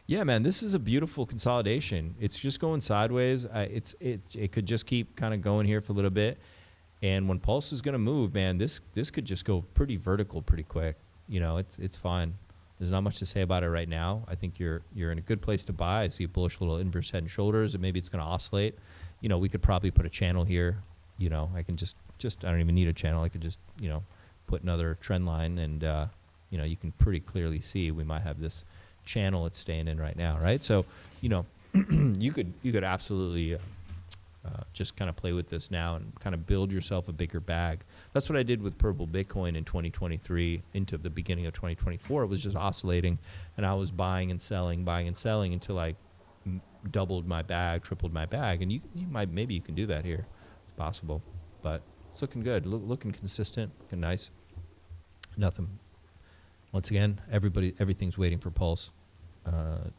Yeah, man, this is a beautiful consolidation. It's just going sideways. It could just keep kind of going here for a little bit. And when Pulse is going to move, man, this could just go pretty vertical pretty quick. It's fine. There's not much to say about it right now. I think you're in a good place to buy. I see a bullish little inverse head and shoulders, and maybe it's going to oscillate. We could probably put a channel here. I can just I don't even need a channel. I could just, put another trend line, and, you can pretty clearly see we might have this channel it's staying in right now, right? So, you could absolutely just kind of play with this now and kind of build yourself a bigger bag. That's what I did with purple Bitcoin in 2023 into the beginning of 2024. It was just oscillating, and I was buying and selling until I doubled my bag, tripled my bag, and maybe you can do that here. It's possible, but it's looking good, looking consistent, looking nice. Nothing. Once again, everything's waiting for Pulse, and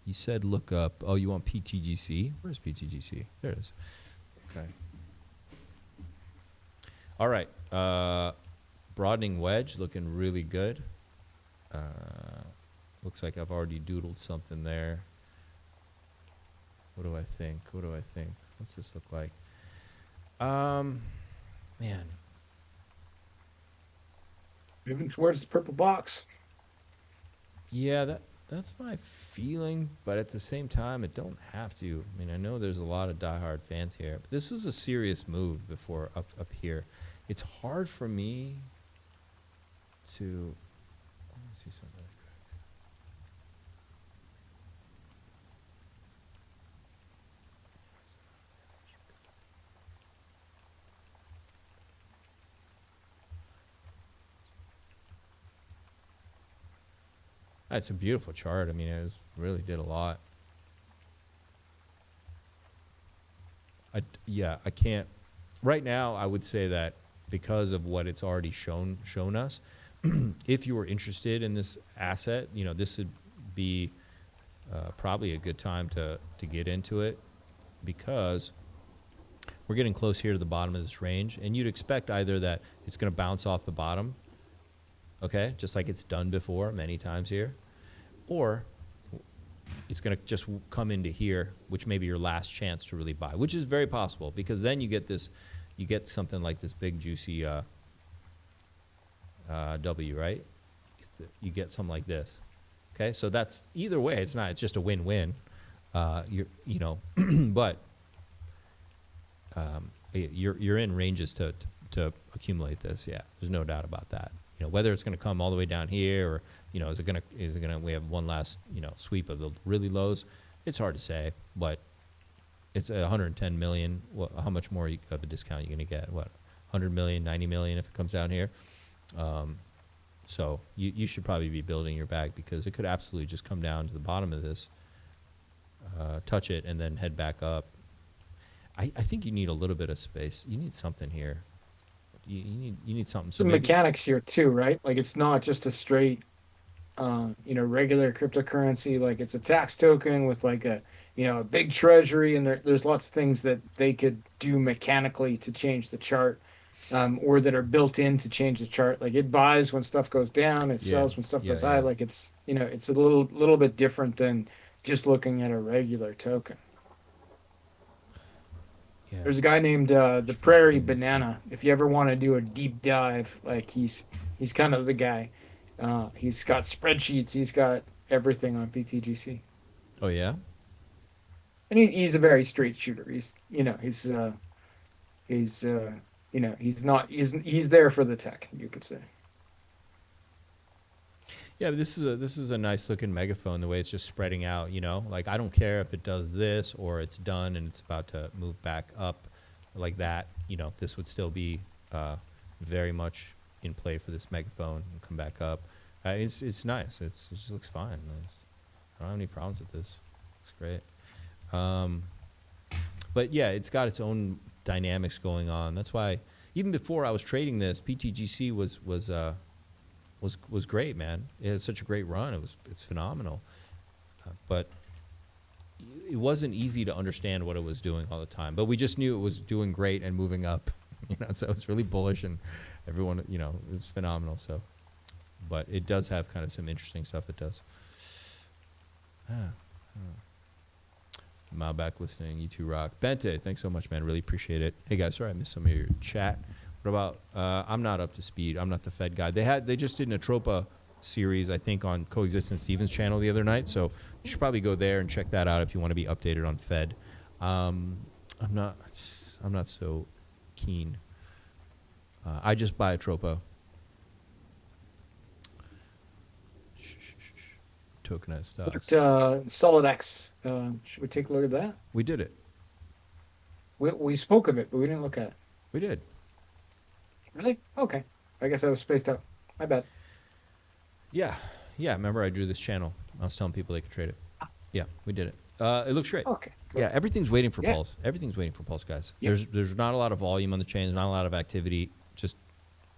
you said look up. Oh, you want PTGC? Where's PTGC? There it is. Okay. All right. Broadening wedge, looking really good. Looks like I've already doodled something there. What do I think? What's this look like? Man. Moving towards the purple box. Yeah, that's my feeling, but at the same time, it don't have to. I mean, I know there's a lot of diehard fans here, but this is a serious move before up here. It's hard for me to... Let me see something. It's a beautiful chart. I mean, it really did a lot. I can't. Right now, I would say that because of what it's already shown us, if you were interested in this asset, this would be probably a good time to get into it, because we're getting close here to the bottom of this range, and you'd expect either that it's going to bounce off the bottom, okay, just like it's done before many times here, or it's going to just come into here, which may be your last chance to really buy, which is very possible, because then you get something like this big juicy W, right? You get something like this, okay? So that's, either way, it's just a win-win, but you're in ranges to accumulate this. Yeah, there's no doubt about that. Whether it's going to come all the way down here, or is it going to we have one last sweep of the really lows? It's hard to say, but it's 110 million. How much more of a discount are you going to get? What, 100 million, 90 million if it comes down here? So you should probably be building your bag, because it could absolutely just come down to the bottom of this, touch it, and then head back up. I think you need a little bit of space. You need something here. You need something. So the mechanics here too, right? Like it's not just a straight, regular cryptocurrency. Like it's a tax token with like a big treasury, and there's lots of things that they could do mechanically to change the chart. Or that are built in to change the chart. Like it buys when stuff goes down, it sells when stuff goes high. Like it's it's a little bit different than just looking at a regular token. Yeah. There's a guy named the Prairie Banana. If you ever want to do a deep dive, like he's kind of the guy. He's got spreadsheets. He's got everything on PTGC. Oh yeah. And he's a very straight shooter. He's he's there for the tech, you could say. Yeah, but this is a nice looking megaphone, the way it's just spreading out, like I don't care if it does this or it's done and it's about to move back up like that, this would still be very much in play for this megaphone and come back up. It's nice. It just looks fine. I don't have any problems with this. It's great. But yeah, it's got its own dynamics going on. That's why even before I was trading this, PTGC was great, man. It had such a great run. It's phenomenal. But it wasn't easy to understand what it was doing all the time. But we just knew it was doing great and moving up. So it was really bullish, and everyone, it was phenomenal. So, but it does have kind of some interesting stuff it does. Malback listening, you two rock. Bente, thanks so much, man. Really appreciate it. Hey guys, sorry I missed some of your chat. What about? I'm not up to speed. I'm not the Fed guy. They just did an Atropa series, I think, on Coexistence Stevens' channel the other night. So you should probably go there and check that out if you want to be updated on Fed. I'm not so keen. I just buy Atropa. Tokenized stocks. SolidEx. Should we take a look at that? We did it. We spoke of it, but we didn't look at it. We did. Really? Okay. I guess I was spaced out. My bad. Yeah. Remember, I drew this channel. I was telling people they could trade it. Yeah, we did it. It looks great. Okay. Cool. Yeah, everything's waiting for Pulse. Everything's waiting for Pulse, guys. Yeah. There's not a lot of volume on the chain. There's not a lot of activity. Just,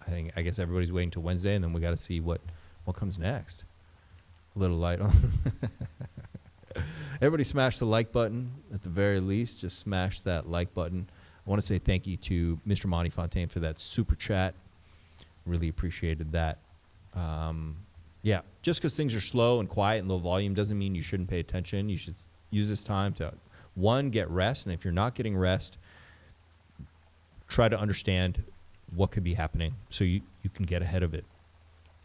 I guess everybody's waiting till Wednesday, and then we got to see what comes next. A little light on. Everybody smash the like button at the very least. Just smash that like button. I want to say thank you to Mr. Monty Fontaine for that super chat. Really appreciated that. Yeah, just because things are slow and quiet and low volume doesn't mean you shouldn't pay attention. You should use this time to, one, get rest. And if you're not getting rest, try to understand what could be happening so you can get ahead of it.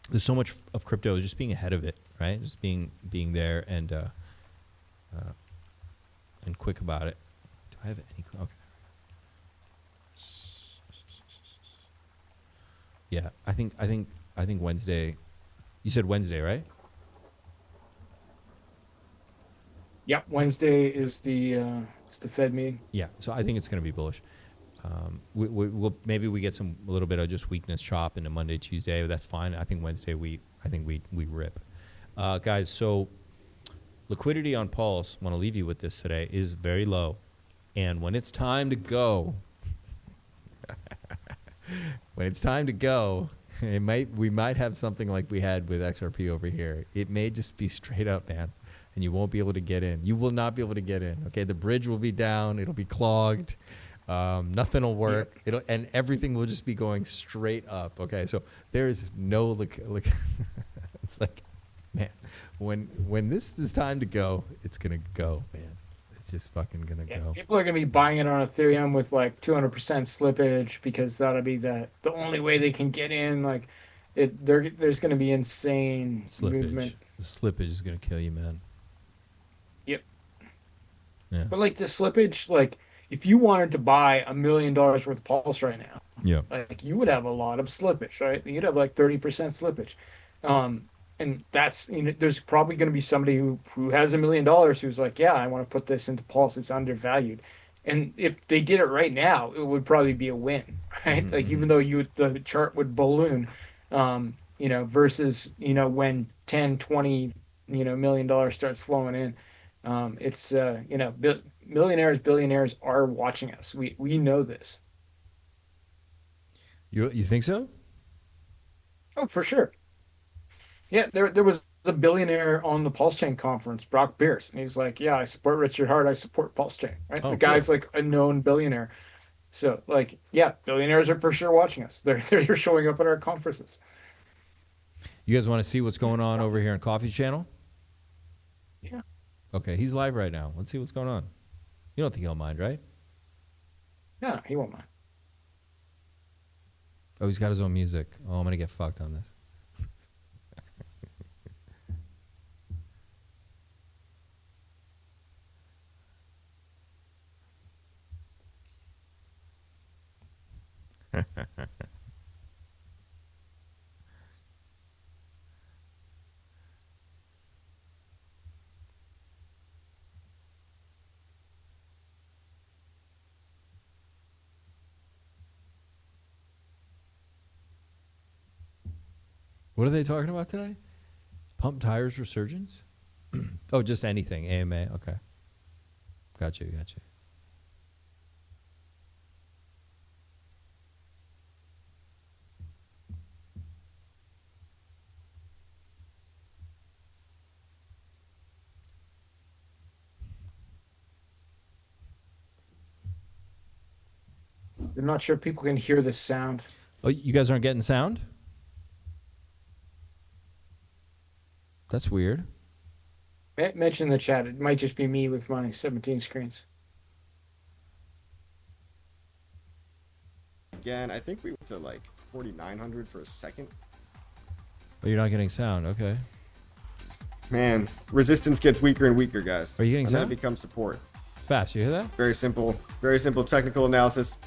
There's so much of crypto is just being ahead of it, right? Just being there and quick about it. Do I have any? Okay. Yeah, I think Wednesday. You said Wednesday, right? Yep, Wednesday is the Fed meeting. Yeah, so I think it's going to be bullish. We'll maybe we get a little bit of just weakness chop into Monday, Tuesday. But that's fine. I think Wednesday we rip, guys. So liquidity on Pulse. Want to leave you with this today is very low, and when it's time to go, we might have something like we had with XRP over here. It may just be straight up, man, and you won't be able to get in. You will not be able to get in. Okay, the bridge will be down. It'll be clogged. Nothing will work. Yep. And everything will just be going straight up. Okay, so there is no it's like, man, when this is time to go, it's gonna go, man. It's just fucking gonna go. People are gonna be buying it on Ethereum with like 200% slippage because that'll be the only way they can get in. Like, there's gonna be insane movement. The slippage is gonna kill you, man. Yep. Yeah. But like the slippage, like if you wanted to buy $1 million worth of Pulse right now, yeah, like you would have a lot of slippage, right? You'd have like 30% slippage. And that's, there's probably going to be somebody who has $1 million who's like, yeah, I want to put this into Pulse. It's undervalued. And if they did it right now, it would probably be a win, right? Mm-hmm. Like even though the chart would balloon, versus, when 10, 20, million dollars starts flowing in. It's, millionaires, billionaires are watching us. We know this. You think so? Oh, for sure. Yeah, there was a billionaire on the PulseChain conference, Brock Pierce, and he's like, "Yeah, I support Richard Hart. I support PulseChain." Right? Oh, the guy's cool. like a known billionaire. So, yeah, billionaires are for sure watching us. They're showing up at our conferences. You guys want to see what's going on over here on Coffee Channel? Yeah. Okay, he's live right now. Let's see what's going on. You don't think he'll mind, right? No, he won't mind. Oh, he's got his own music. Oh, I'm going to get fucked on this. What are they talking about today? Pump tires resurgence? Oh, just anything. AMA. Okay. Got you. I'm not sure if people can hear this sound. Oh, you guys aren't getting sound? That's weird. Mention in the chat. It might just be me with my 17 screens. Again, I think we went to like 4,900 for a second. Oh, you're not getting sound. Okay. Man, resistance gets weaker and weaker, guys. Are you getting and then sound? it becomes support. Fast, you hear that? Very simple technical analysis.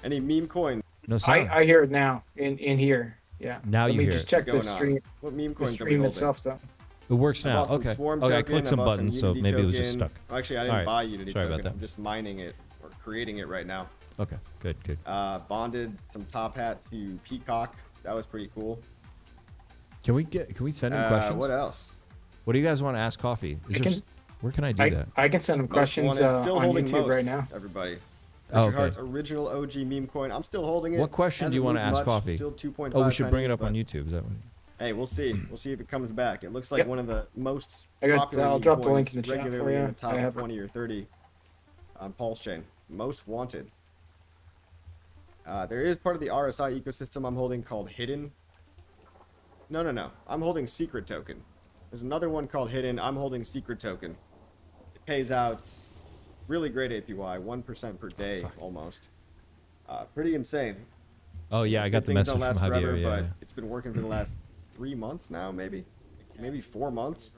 Any meme coin? No sound. I hear it now in here. Yeah. Now you hear it. Let me just check the stream. What meme The coins are we stream holding? itself, though. It works I now. bought some Okay. Swarm Okay, I token, clicked some bought buttons, so Unity maybe it was just token. stuck. Well, actually, I All didn't right. buy Unity Sorry token. about that. I'm just mining it or creating it right now. Okay, good. Bonded some Top Hat to Peacock. That was pretty cool. Can we send him questions? What else? What do you guys want to ask Coffee? Where can I do that? I can send him questions Still on holding YouTube most, right now. Everybody. Oh, Richard okay. Hart's original OG meme coin. I'm still holding it. What question do you want to ask Coffee? Still 2.5 Oh, we should bring it pennies, up on but- YouTube. Is that what? Hey, we'll see. We'll see if it comes back. It looks like Yep. one of the most I'll popular drop meme the link coins in the chat for regularly in you. the top I have it. 20 or 30 on PulseChain. Most wanted. There is part of the RSI ecosystem I'm holding called Hidden. No. I'm holding Secret Token. There's another one called Hidden. I'm holding Secret Token. It pays out really great APY, 1% per day almost. Pretty insane. Oh yeah, I got the Things message don't last from Javier. forever, Yeah. but it's been working for the last 3 months now, maybe 4 months.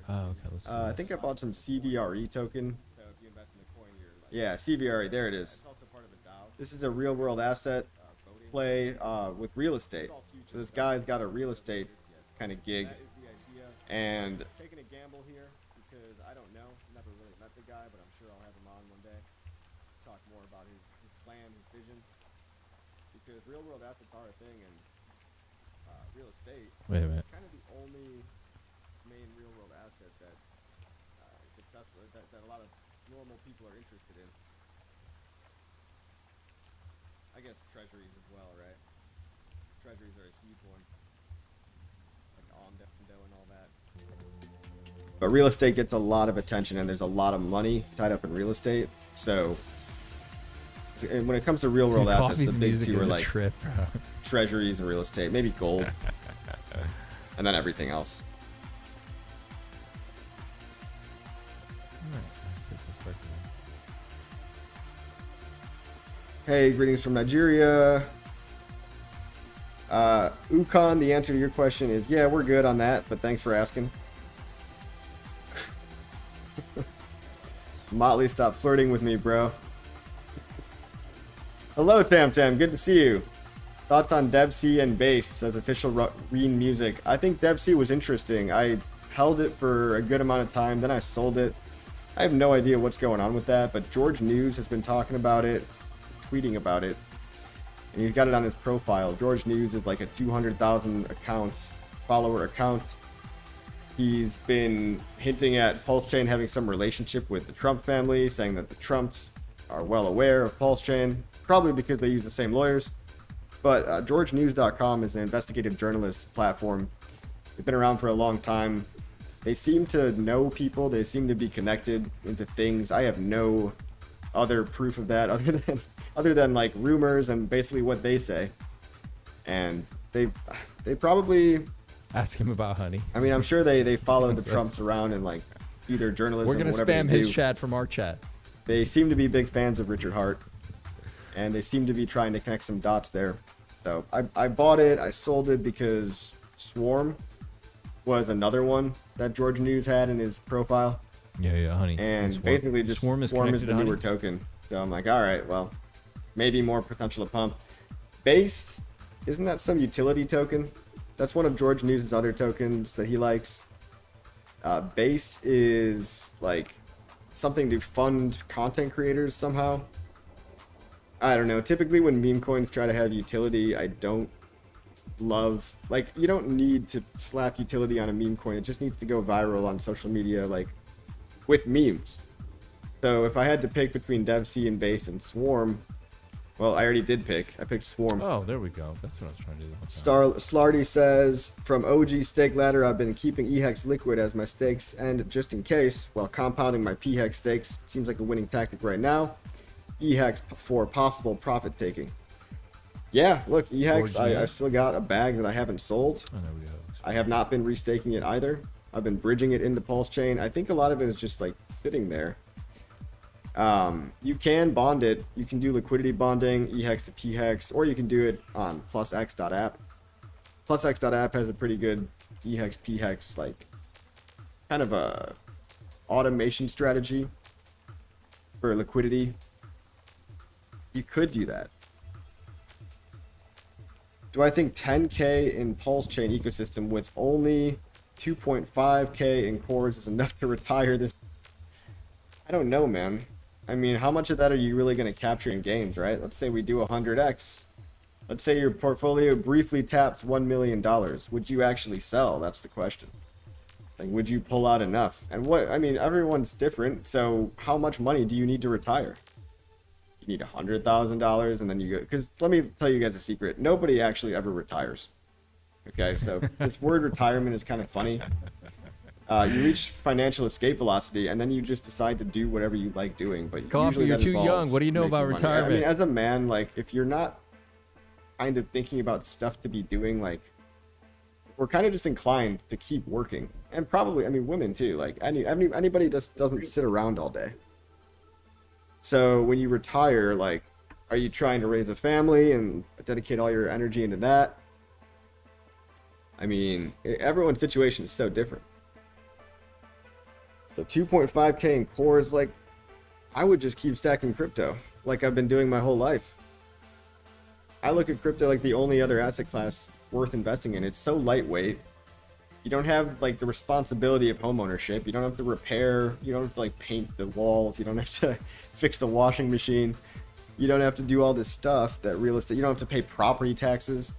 Oh, okay. Let's see I this. think I bought some CVRE token. Yeah, CVRE. There it is. This is a real-world asset play with real estate. So this guy's got a real estate kind of gig, and taking a gamble here because I don't know. Never really met the guy, but I'm sure I'll have him on one day. Talk more about his plan, his vision. Because real-world assets are a thing, and real estate Wait a minute. is kind of the only main real-world asset that is successful, that a lot of normal people are interested in. I guess treasuries as well, right? Treasuries are a huge one, like Ondo and all that. But real estate gets a lot of attention, and there's a lot of money tied up in real estate. So, and when it comes to real-world assets, Coffee's the big music two are is a like trip, bro. treasuries and real estate, maybe gold, and then everything else. Hey, greetings from Nigeria. Ukon, the answer to your question is yeah, we're good on that, but thanks for asking. Motley, stop flirting with me, bro. Hello, Tam Tam. Good to see you. Thoughts on DevC and Based as official Reen music? I think DevC was interesting. I held it for a good amount of time, then I sold it. I have no idea what's going on with that, but George News has been talking about it, tweeting about it. and he's got it on his profile. George News is like a 200,000 follower account. He's been hinting at PulseChain having some relationship with the Trump family, saying that the Trumps are well aware of PulseChain, probably because they use the same lawyers. But GeorgeNews.com is an investigative journalist platform. They've been around for a long time. They seem to know people. They seem to be connected into things. I have no other proof of that other than like rumors and basically what they say. And they probably ask him about honey. I mean, I'm sure they follow the Trumps around and like either journalism. We're gonna spam his chat from our chat. They seem to be big fans of Richard Hart, and they seem to be trying to connect some dots there. So I bought it. I sold it because Swarm was another one that George News had in his profile. Yeah, honey. And basically just Swarm is the newer token. So I'm like, all right, well, maybe more potential to pump. Base, isn't that some utility token? That's one of George News' other tokens that he likes. Base is like something to fund content creators somehow. I don't know. Typically when meme coins try to have utility, I don't love. Like, you don't need to slap utility on a meme coin. It just needs to go viral on social media, like with memes. So if I had to pick between DevC and Base and Swarm, well, I already did pick. I picked Swarm. Oh, there we go. That's what I was trying to do. Slarty says, from OG stake ladder, I've been keeping EHex liquid as my stakes, and just in case, while compounding my pHex stakes, seems like a winning tactic right now. EHex for possible profit taking. Yeah, look, EHex, I've still got a bag that I haven't sold. Oh, there we go. I have not been restaking it either. I've been bridging it into PulseChain. I think a lot of it is just like sitting there. You can bond it. You can do liquidity bonding, EHex to pHex, or you can do it on PlusX.app. PlusX.app has a pretty good EHex pHex, like kind of a automation strategy for liquidity. You could do that. Do I think 10K in PulseChain ecosystem with only 2.5K in cores is enough to retire this? I don't know, man. I mean, how much of that are you really going to capture in gains, right? Let's say we do 100x. Let's say your portfolio briefly taps $1 million. Would you actually sell? That's the question. It's like, would you pull out enough? And what, I mean, everyone's different. So how much money do you need to retire? You need $100,000 and then you go, because let me tell you guys a secret. Nobody actually ever retires. Okay, so this word retirement is kind of funny. You reach financial escape velocity, and then you just decide to do whatever you like doing. But usually you're that too young. involves What do you know about making money. retirement? I mean, as a man, like, if you're not kind of thinking about stuff to be doing, like, we're kind of just inclined to keep working. And probably, I mean, women too. Like, anybody just doesn't sit around all day. So when you retire, like, are you trying to raise a family and dedicate all your energy into that? I mean, everyone's situation is so different. So 2.5K in cores, like, I would just keep stacking crypto like I've been doing my whole life. I look at crypto like the only other asset class worth investing in. It's so lightweight. You don't have like the responsibility of home ownership. You don't have to repair. You don't have to like paint the walls. You don't have to fix the washing machine. You don't have to do all this stuff that real estate. You don't have to pay property taxes.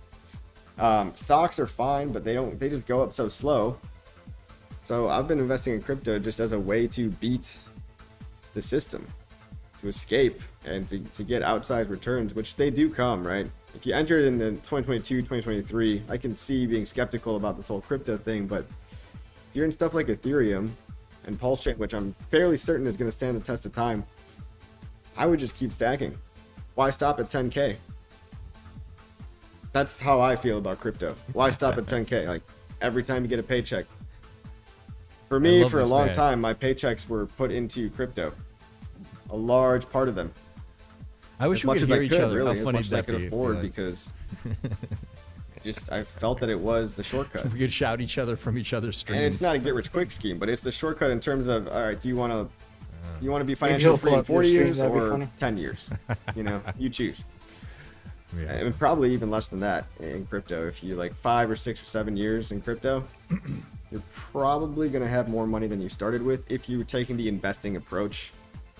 Stocks are fine, but they just go up so slow. So I've been investing in crypto just as a way to beat the system, to escape and to get outsized returns, which they do come, right? If you enter it in the 2022, 2023, I can see being skeptical about this whole crypto thing, but if you're in stuff like Ethereum and PulseChain, which I'm fairly certain is going to stand the test of time, I would just keep stacking. Why stop at 10K? That's how I feel about crypto. Why stop at 10K? Like, every time you get a paycheck. For me, for a long time, my paychecks were put into crypto. A large part of them. I wish we could hear each other. Really, How funny as much as I that could be, afford, like. because I felt that it was the shortcut. We could shout each other from each other's streams. And it's not a get rich quick scheme, but it's the shortcut in terms of, all right, do you want to be financially free in 40 years or 10 years? You know, you choose. Yeah, and probably even less than that in crypto. If you like 5 or 6 or 7 years in crypto, you're probably going to have more money than you started with if you're taking the investing approach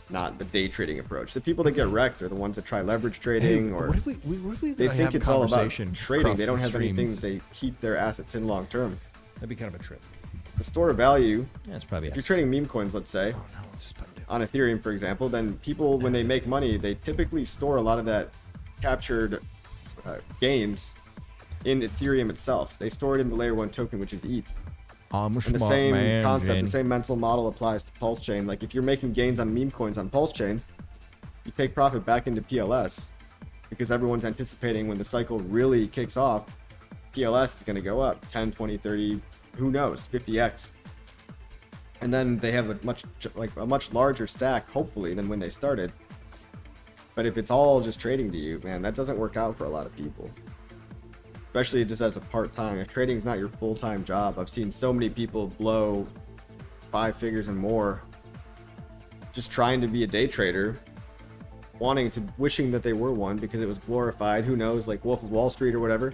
not the day trading approach. The people that get wrecked are the ones that try leverage trading, or what if we they think have it's all about conversation trading. They across don't the have anything streams? that they keep their assets in long term. That'd be kind of a trip. The store of value. Yeah, it's probably. If you're trading meme coins, let's say, on Ethereum, for example, then people, when they make money, they typically store a lot of that captured gains in Ethereum itself. They store it in the layer 1 token, which is ETH. I'm a And the smart same man, concept, Jenny. the same mental model applies to PulseChain. Like if you're making gains on meme coins on PulseChain, you take profit back into PLS because everyone's anticipating when the cycle really kicks off, PLS is going to go up 10, 20, 30, who knows, 50x. And then they have a much larger stack, hopefully, than when they started. But if it's all just trading to you, man, that doesn't work out for a lot of people. Especially just as a part-time. If trading is not your full-time job, I've seen so many people blow 5 figures and more just trying to be a day trader, wishing that they were one because it was glorified, who knows, like Wolf of Wall Street or whatever.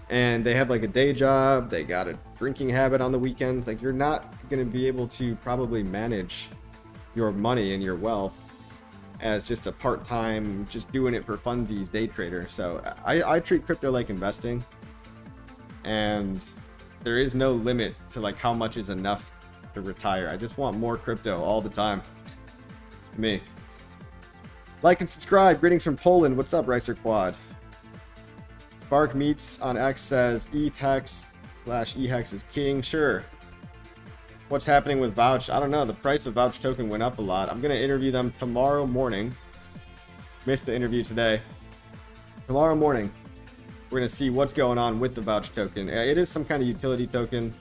And they have like a day job, they got a drinking habit on the weekends. Like you're not going to be able to probably manage your money and your wealth as just a part-time, just doing it for funsies day trader. So I treat crypto like investing, and there is no limit to like how much is enough to retire. I just want more crypto all the time. Me. Like and subscribe. Greetings from Poland. What's up, Ricer Quad? Bark Meats on X says EHex / EHex is king. Sure. What's happening with Vouch? I don't know. The price of Vouch token went up a lot. I'm going to interview them tomorrow morning. Missed the interview today. Tomorrow morning, we're going to see what's going on with the Vouch token. It is some kind of utility token.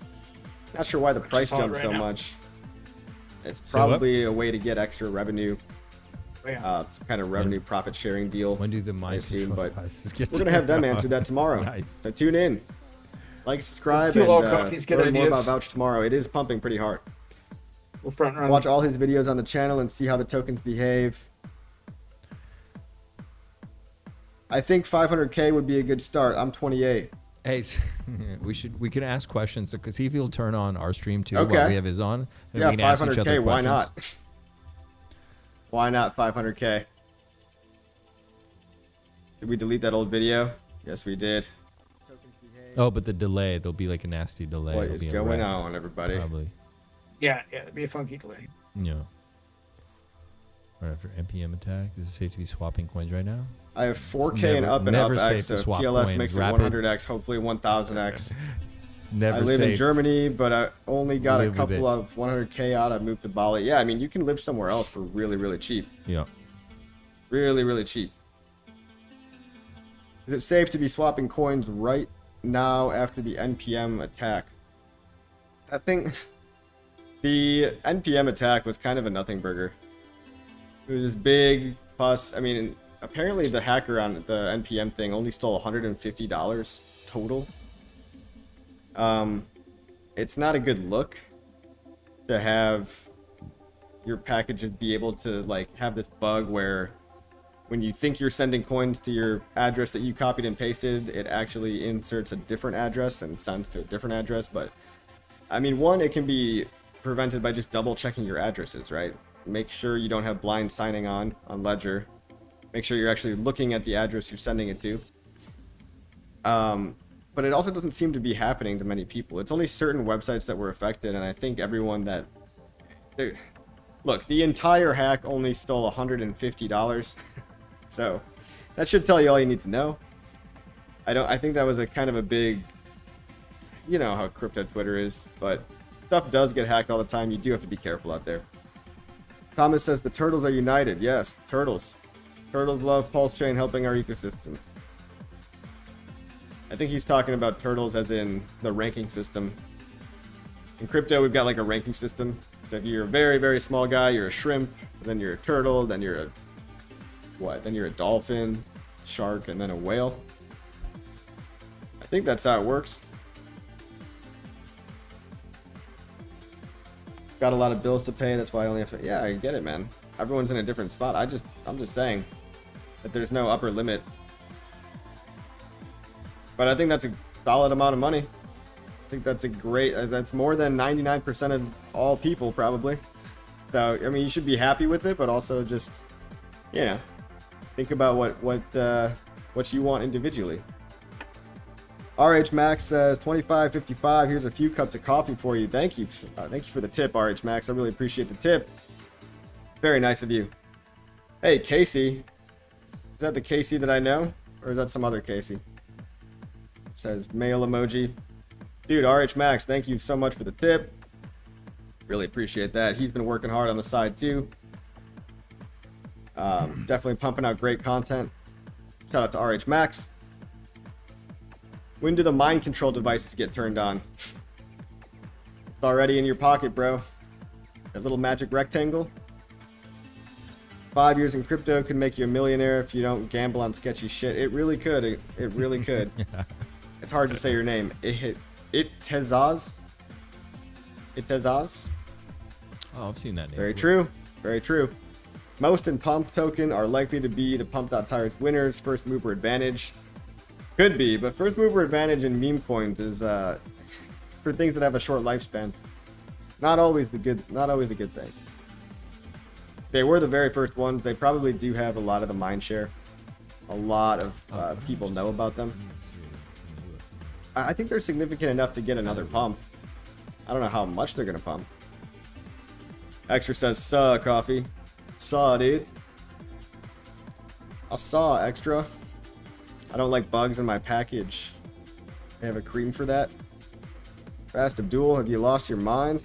Not sure why the price jumped so much. It's probably a way to get extra revenue. Some kind of revenue profit sharing deal. When do the mind control but devices we're get going to have them answer that tomorrow. Nice. So tune in. Like, subscribe, Let's do and all coffees, get learn more ideas. about Vouch tomorrow. It is pumping pretty hard. We'll front run. Watch all his videos on the channel and see how the tokens behave. I think 500k would be a good start. I'm 28. Hey, we can ask questions because see if he'll turn on our stream too Okay. while we have his on. And Yeah, we can ask each other 500k. Why questions. not? Why not 500k? Did we delete that old video? Yes, we did. Oh, but the delay, there'll be like a nasty delay. What It'll is be a going wreck, on, everybody? Probably. Yeah, it'd be a funky delay. Yeah. Right after NPM attack, is it safe to be swapping coins right now? I have 4k It's and never- up and never up safe X, to so swap PLS coins. makes it Rapid. 100x, hopefully 1000x. Never I live in safe. Germany, but I only got Live a with couple it. of 100k out. I moved to Bali. Yeah, I mean, you can live somewhere else for really, really cheap. Yeah. Really, really cheap. Is it safe to be swapping coins right now after the NPM attack? That thing... The NPM attack was kind of a nothing burger. It was this big fuss. I mean, apparently the hacker on the NPM thing only stole $150 total. It's not a good look to have your packages be able to like have this bug where when you think you're sending coins to your address that you copied and pasted, it actually inserts a different address and sends to a different address. But I mean, one, it can be prevented by just double checking your addresses, right? Make sure you don't have blind signing on Ledger. Make sure you're actually looking at the address you're sending it to. But it also doesn't seem to be happening to many people. It's only certain websites that were affected, and I think everyone that... Look, the entire hack only stole $150. So that should tell you all you need to know. I think that was a kind of a big... You know how crypto Twitter is, but stuff does get hacked all the time. You do have to be careful out there. Thomas says the turtles are united. Yes, the turtles. Turtles love PulseChain helping our ecosystem. I think he's talking about turtles as in the ranking system. In crypto, we've got like a ranking system. So if you're a very, very small guy, you're a shrimp, then you're a turtle, then you're a... What? Then you're a dolphin, shark, and then a whale. I think that's how it works. Got a lot of bills to pay, that's why I only have to... Yeah, I get it, man. Everyone's in a different spot. I'm just saying that there's no upper limit. But I think that's a solid amount of money. I think that's a great... That's more than 99% of all people, probably. So I mean, you should be happy with it, but also just, you know, think about what you want individually. RH Max says 25.55. Here's a few cups of coffee for you. Thank you for the tip, RH Max. I really appreciate the tip. Very nice of you. Hey, Casey. Is that the Casey that I know, or is that some other Casey? Says mail emoji. Dude, RH Max, thank you so much for the tip. Really appreciate that. He's been working hard on the side too. Definitely pumping out great content. Shout out to RH Max. When do the mind control devices get turned on? It's already in your pocket, bro. That little magic rectangle. 5 years in crypto could make you a millionaire if you don't gamble on sketchy shit. It really could. It really could. It's hard to say your name. Itezaz. Oh, I've seen that name. Very true. Very true. Most in pump token are likely to be the pump.tires winners. First mover advantage. Could be, but first mover advantage in meme coins is for things that have a short lifespan. Not always a good thing. They were the very first ones. They probably do have a lot of the mind share. A lot of people know about them. I think they're significant enough to get another pump. I don't know how much they're gonna pump. Extra says saw coffee. Saw, dude. I saw extra. I don't like bugs in my package. They have a cream for that. Fast Abdul, have you lost your mind?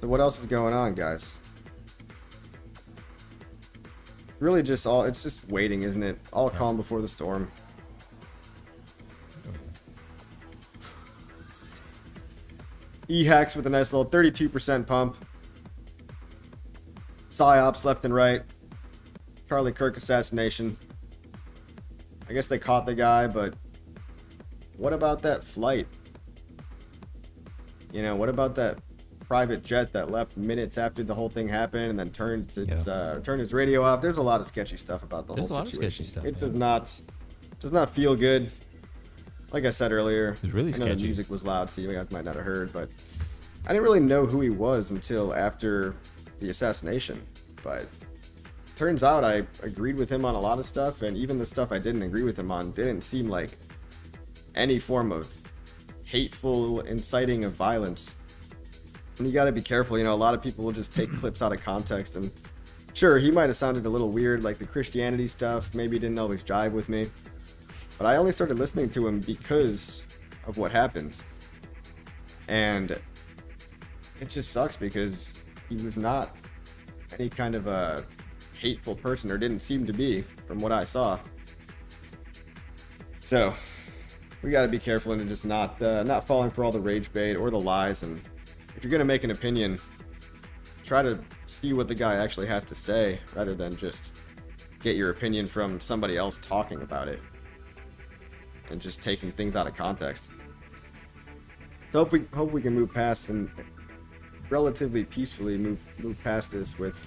So what else is going on, guys? Really just it's just waiting, isn't it? All calm before the storm. EHex with a nice little 32% pump. Psyops left and right. Charlie Kirk assassination. I guess they caught the guy, but what about that flight? You know, what about that private jet that left minutes after the whole thing happened and then turned its radio off? There's a lot of sketchy stuff about the whole situation. Of sketchy stuff, it does not feel good. Like I said earlier, it's really I know sketchy. The music was loud, so you guys might not have heard, but I didn't really know who he was until after the assassination. But turns out I agreed with him on a lot of stuff, and even the stuff I didn't agree with him on didn't seem like any form of hateful inciting of violence. And you got to be careful, you know, a lot of people will just take clips out of context, and sure, he might have sounded a little weird, like the Christianity stuff maybe didn't always jive with me. But I only started listening to him because of what happened. And it just sucks because he was not any kind of a hateful person, or didn't seem to be from what I saw. So we got to be careful and just not falling for all the rage bait or the lies. And if you're going to make an opinion, try to see what the guy actually has to say rather than just get your opinion from somebody else talking about it and just taking things out of context. So hope we can move past and relatively peacefully move past this with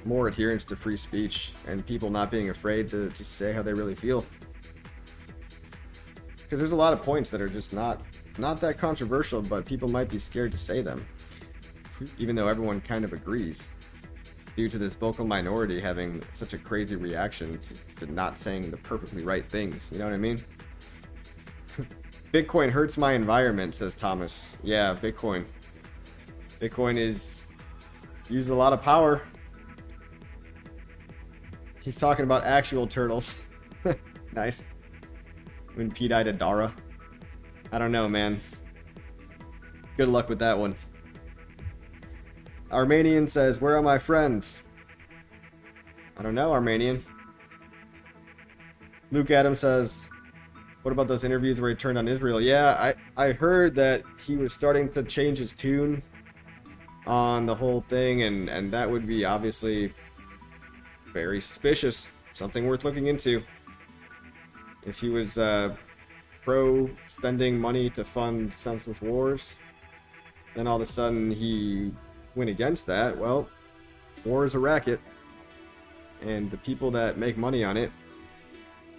more adherence to free speech and people not being afraid to say how they really feel. Because there's a lot of points that are just not that controversial, but people might be scared to say them, even though everyone kind of agrees, due to this vocal minority having such a crazy reaction to not saying the perfectly right things. You know what I mean? Bitcoin hurts my environment, says Thomas. Yeah, Bitcoin is uses a lot of power. He's talking about actual turtles. Nice. When pDAI to Dara. I don't know, man. Good luck with that one. Armenian says, where are my friends? I don't know, Armenian. Luke Adams says, what about those interviews where he turned on Israel? Yeah, I heard that he was starting to change his tune on the whole thing, and that would be obviously very suspicious. Something worth looking into. If he was pro spending money to fund senseless wars, then all of a sudden he went against that. Well, war is a racket, and the people that make money on it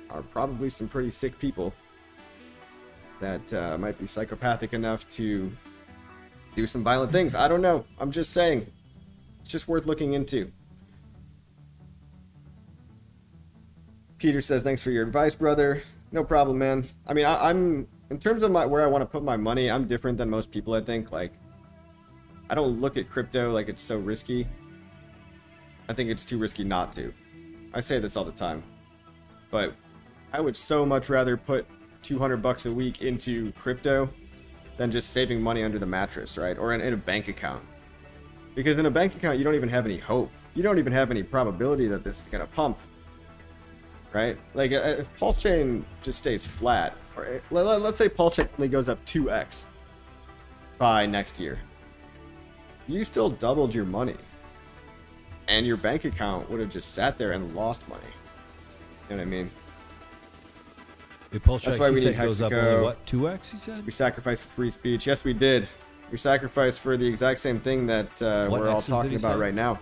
are probably some pretty sick people that might be psychopathic enough to do some violent things. I don't know. I'm just saying. It's just worth looking into. Peter says, thanks for your advice, brother. No problem, man. I mean, I'm in terms of where I want to put my money, I'm different than most people, I think. Like, I don't look at crypto like it's so risky. I think it's too risky not to. I say this all the time. But I would so much rather put $200 a week into crypto than just saving money under the mattress, right? Or in a bank account. Because in a bank account, you don't even have any hope. You don't even have any probability that this is going to pump. Right? Like, if PulseChain just stays flat, or let's say PulseChain only goes up 2x by next year, you still doubled your money. And your bank account would have just sat there and lost money. You know what I mean? That's why we need Hex goes to up go. only, what, 2x, you said? We sacrificed for free speech. Yes, we did. We sacrificed for the exact same thing that we're all talking about right now.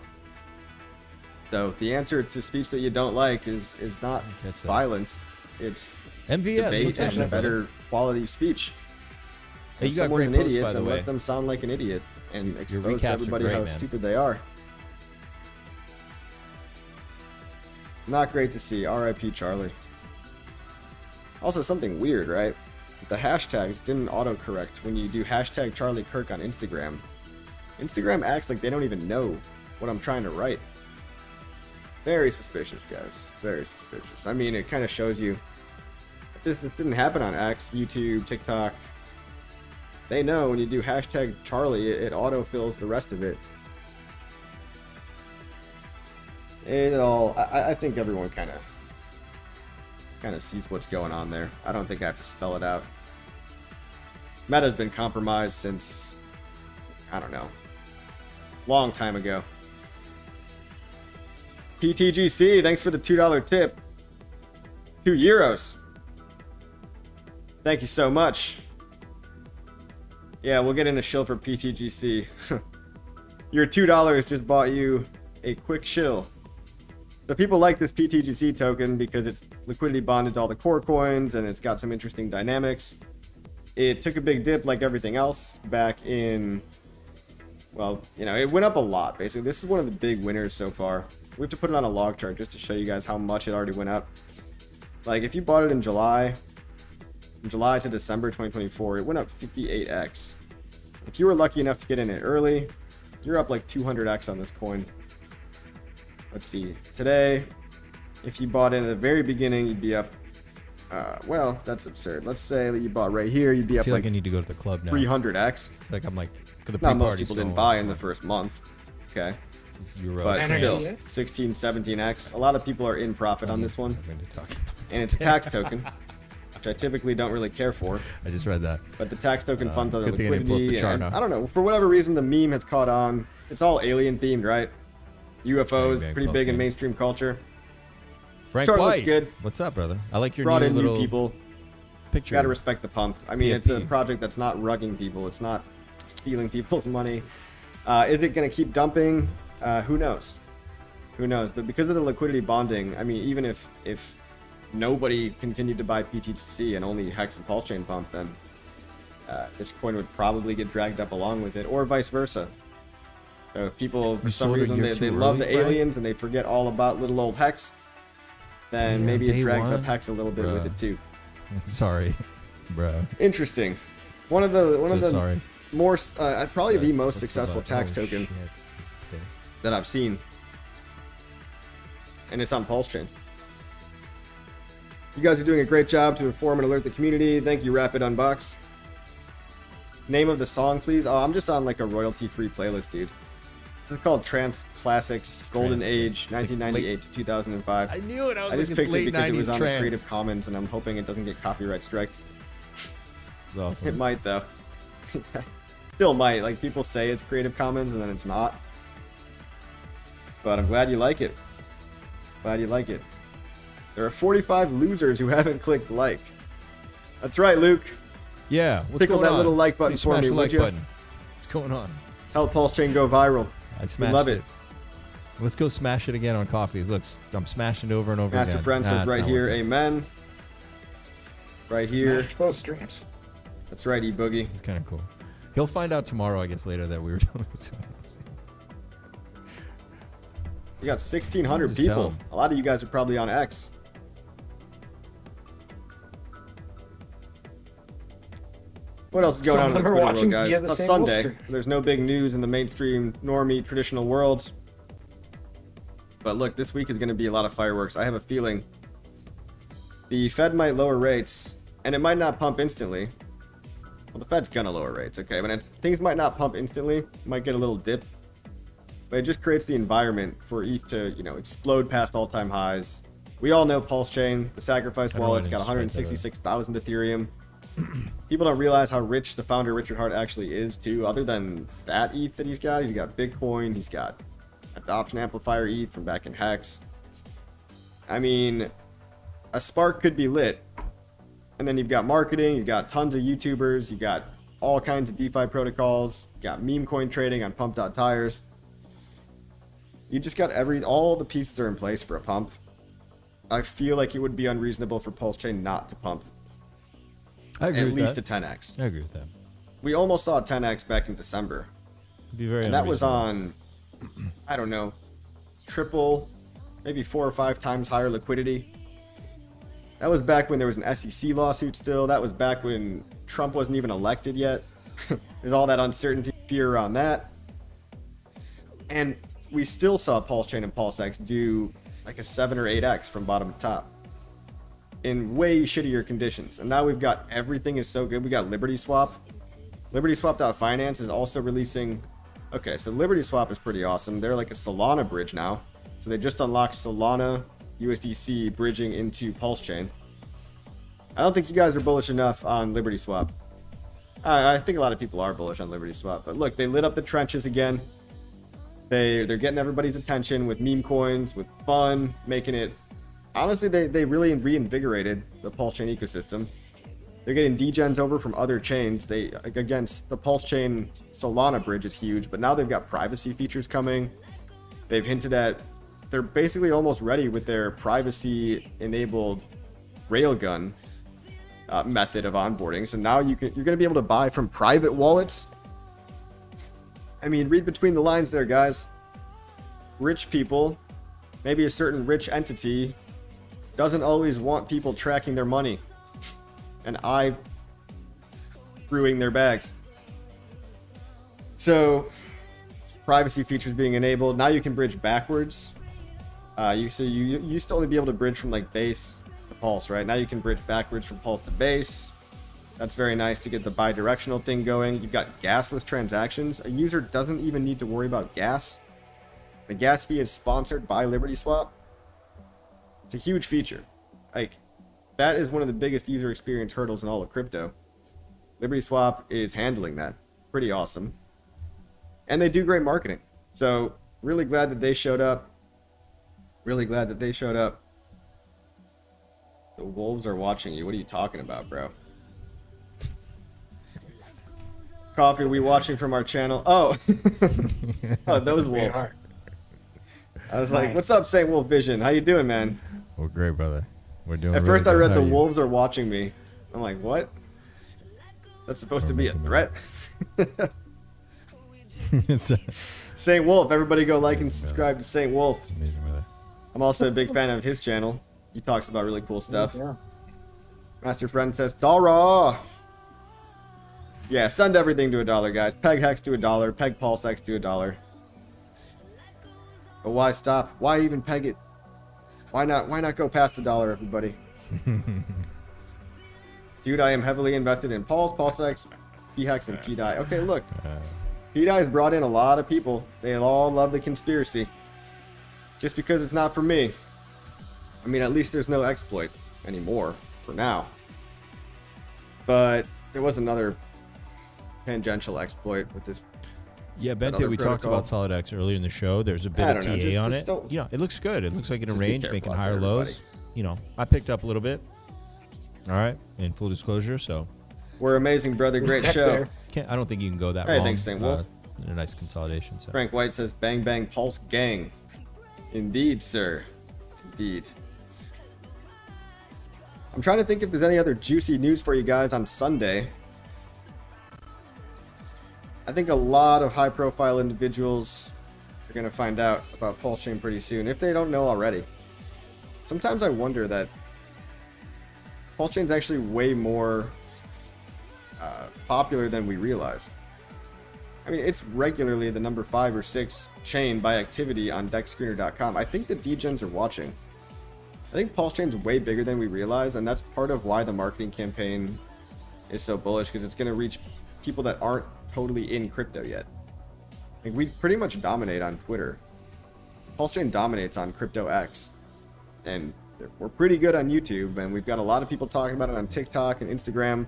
So the answer to speech that you don't like is not violence. It's MVS, debate what's and happening, better brother? quality speech. Hey, If you got someone's an great posts, idiot, by the then way. let them sound like an idiot and Your expose recaps to are everybody great, how man. stupid they are. Not great to see. R.I.P. Charlie. Also, something weird, right? The hashtags didn't autocorrect when you do hashtag Charlie Kirk on Instagram. Instagram acts like they don't even know what I'm trying to write. Very suspicious, guys. Very suspicious. I mean, it kind of shows you this didn't happen on X, YouTube, TikTok. They know when you do hashtag Charlie, it autofills the rest of it. I think everyone kind of sees what's going on there. I don't think I have to spell it out. Meta's been compromised since, I don't know, long time ago. PTGC, thanks for the $2 tip. €2. Thank you so much. Yeah, we'll get in a shill for PTGC. Your $2 just bought you a quick shill. The people like this PTGC token because it's liquidity bonded to all the core coins and it's got some interesting dynamics. It took a big dip like everything else back in, well, you know, it went up a lot basically. This is one of the big winners so far. We have to put it on a log chart just to show you guys how much it already went up. Like if you bought it in July, from July to December 2024, it went up 58x. If you were lucky enough to get in it early, you're up like 200x on this coin. Let's see. Today, if you bought in at the very beginning, you'd be up. Well, that's absurd. Let's say that you bought right here, you'd be I up feel like I need to go to the club now. 300x. Like I'm like, the Not most pre-party's people didn't going. buy in the first month. Okay. Euro. But Energy. still, 16, 17x. A lot of people are in profit on this one. And it's a tax token, which I typically don't really care for. I just read that. But the tax token funds other good thing I didn't pull up the liquidity. chart And now. I don't know. For whatever reason, the meme has caught on. It's all alien themed, right? UFOs, Bang, bang, pretty big in PulseChain. mainstream culture. Frank Chart White. looks good. What's up, brother? I like your Brought new in little new people. picture. Gotta respect the pump. I mean, it's a PFP. project that's not rugging people. It's not stealing people's money. Is it going to keep dumping? Who knows? Who knows? But because of the liquidity bonding, I mean, even if nobody continued to buy PTGC and only Hex and PulseChain pump, then this coin would probably get dragged up along with it, or vice versa. So if people, for some sold a reason, year they too love the early, Frank? aliens and they forget all about little old Hex, then Yeah, maybe it day drags up one. Hex a little bit with Bruh. it too. Sorry, bro. Interesting. One of the sorry. more probably the most What's successful about- tax oh, token shit. that I've seen, and it's on PulseChain. You guys are doing a great job to inform and alert the community. Thank you, Rapid Unbox. Name of the song, please. Oh, I'm just on like a royalty-free playlist, dude. It's called Trance Classics Golden Age, 1998 to 2005. I knew it. I was just like, picked it's it late because it was 90s on trance. Creative Commons, and I'm hoping it doesn't get copyright striked. It's awesome. It might though. Still might. Like people say it's Creative Commons and then it's not. But I'm glad you like it. Glad you like it. There are 45 losers who haven't clicked like. That's right, Luke. Yeah. What's Tickle going that on? little like button Please for smash me, the would like you? button. What's going on? Help PulseChain go viral. I We smashed love it. it. Let's go smash it again on coffees. Look, I'm smashing it over and over Master again. Friend Nah, says it's right not here, working. amen. Right here. Smash both streams. That's right, E-Boogie. It's kind of cool. He'll find out tomorrow, I guess, later that we were doing this. You got 1,600 Just tell people. him. A lot of you guys are probably on X. What else is going on in the Twitter world, guys? It's a Sunday, so there's no big news in the mainstream, normie, traditional world. But look, this week is going to be a lot of fireworks. I have a feeling the Fed might lower rates, and it might not pump instantly. Well, the Fed's going to lower rates, okay? But things might not pump instantly. Might get a little dip. But it just creates the environment for ETH to, you know, explode past all-time highs. We all know PulseChain, the sacrifice wallet's got 166,000 Ethereum. People don't realize how rich the founder Richard Hart actually is too. Other than that ETH that he's got Bitcoin, he's got adoption amplifier ETH from back in Hex. I mean, a spark could be lit, and then you've got marketing, you've got tons of YouTubers, you've got all kinds of DeFi protocols, you got meme coin trading on pump.tires. You just got all the pieces are in place for a pump. I feel like it would be unreasonable for PulseChain not to pump. I agree at with least that. a 10x. I agree with that. We almost saw a 10x back in December. It'd be very and that was unreasonable. on, I don't know, triple, maybe 4 or 5 times higher liquidity. That was back when there was an SEC lawsuit still. That was back when Trump wasn't even elected yet. There's all that uncertainty, fear around that. And we still saw PulseChain and PulseX do like a 7 or 8x from bottom to top in way shittier conditions. And now we've got everything is so good. We got Liberty Swap. Liberty Swap.finance is also releasing. Okay, so Liberty Swap is pretty awesome. They're like a Solana bridge now. So they just unlocked Solana USDC bridging into PulseChain. I don't think you guys are bullish enough on Liberty Swap. I think a lot of people are bullish on Liberty Swap. But look, they lit up the trenches again. They're getting everybody's attention with meme coins, with fun, making it. Honestly, they really reinvigorated the PulseChain ecosystem. They're getting degens over from other chains. They against the PulseChain Solana bridge is huge, but now they've got privacy features coming. They've hinted at they're basically almost ready with their privacy-enabled railgun method of onboarding. So now you're going to be able to buy from private wallets. I mean, read between the lines there, guys. Rich people, maybe a certain rich entity, doesn't always want people tracking their money and brewing their bags. So, privacy features being enabled. Now you can bridge backwards. You used to only be able to bridge from like base to pulse, right? Now you can bridge backwards from pulse to base. That's very nice to get the bi-directional thing going. You've got gasless transactions. A user doesn't even need to worry about gas. The gas fee is sponsored by Liberty Swap. It's a huge feature. Like, that is one of the biggest user experience hurdles in all of crypto. Liberty Swap is handling that. Pretty awesome. And they do great marketing. So, really glad that they showed up. Really glad that they showed up. The wolves are watching you. What are you talking about, bro? Coffee, are we watching from our channel? Oh, oh, those wolves. I was like, "What's up, Saint Wolf Vision? How you doing, man?" We're great, brother. We're doing. At really first, I good. read How the are you? wolves are watching me. I'm like, "What? That's supposed to be a threat." Saint Wolf, everybody go like and subscribe to Saint Wolf. Amazing, brother. I'm also a big fan of his channel. He talks about really cool stuff. Yeah. Master Friend says, "Dara." Yeah, send everything to $1, guys. Peg Hex to $1. Peg PulseX to $1. But why stop? Why even peg it? Why not go past $1, everybody? Dude, I am heavily invested in Pulse, PulseX, EHex, and pDAI. Okay, look. pDAI's brought in a lot of people. They all love the conspiracy. Just because it's not for me. I mean, at least there's no exploit anymore, for now. But there was another tangential exploit with this. Yeah, Bente, we talked about SolidEx earlier in the show. There's a bit I of don't know, TA on just it. don't- You know, it looks good. It looks like in a Just be range, careful making out higher there, lows. everybody. You know, I picked up a little bit. All right, in full disclosure, so. We're amazing, brother. Great show. I don't think you can go that Hey, wrong. thanks, Saint Wolf. In a nice consolidation. So. Frank White says, "Bang bang Pulse gang." Indeed, sir. Indeed. I'm trying to think if there's any other juicy news for you guys on Sunday. I think a lot of high-profile individuals are going to find out about PulseChain pretty soon, if they don't know already. Sometimes I wonder that PulseChain is actually way more popular than we realize. I mean, it's regularly the number 5 or 6 chain by activity on dexscreener.com. I think the degens are watching. I think PulseChain's way bigger than we realize, and that's part of why the marketing campaign is so bullish, because it's going to reach people that aren't totally in crypto yet. Like, we pretty much dominate on Twitter. PulseChain dominates on CryptoX, and we're pretty good on YouTube, and we've got a lot of people talking about it on TikTok and Instagram.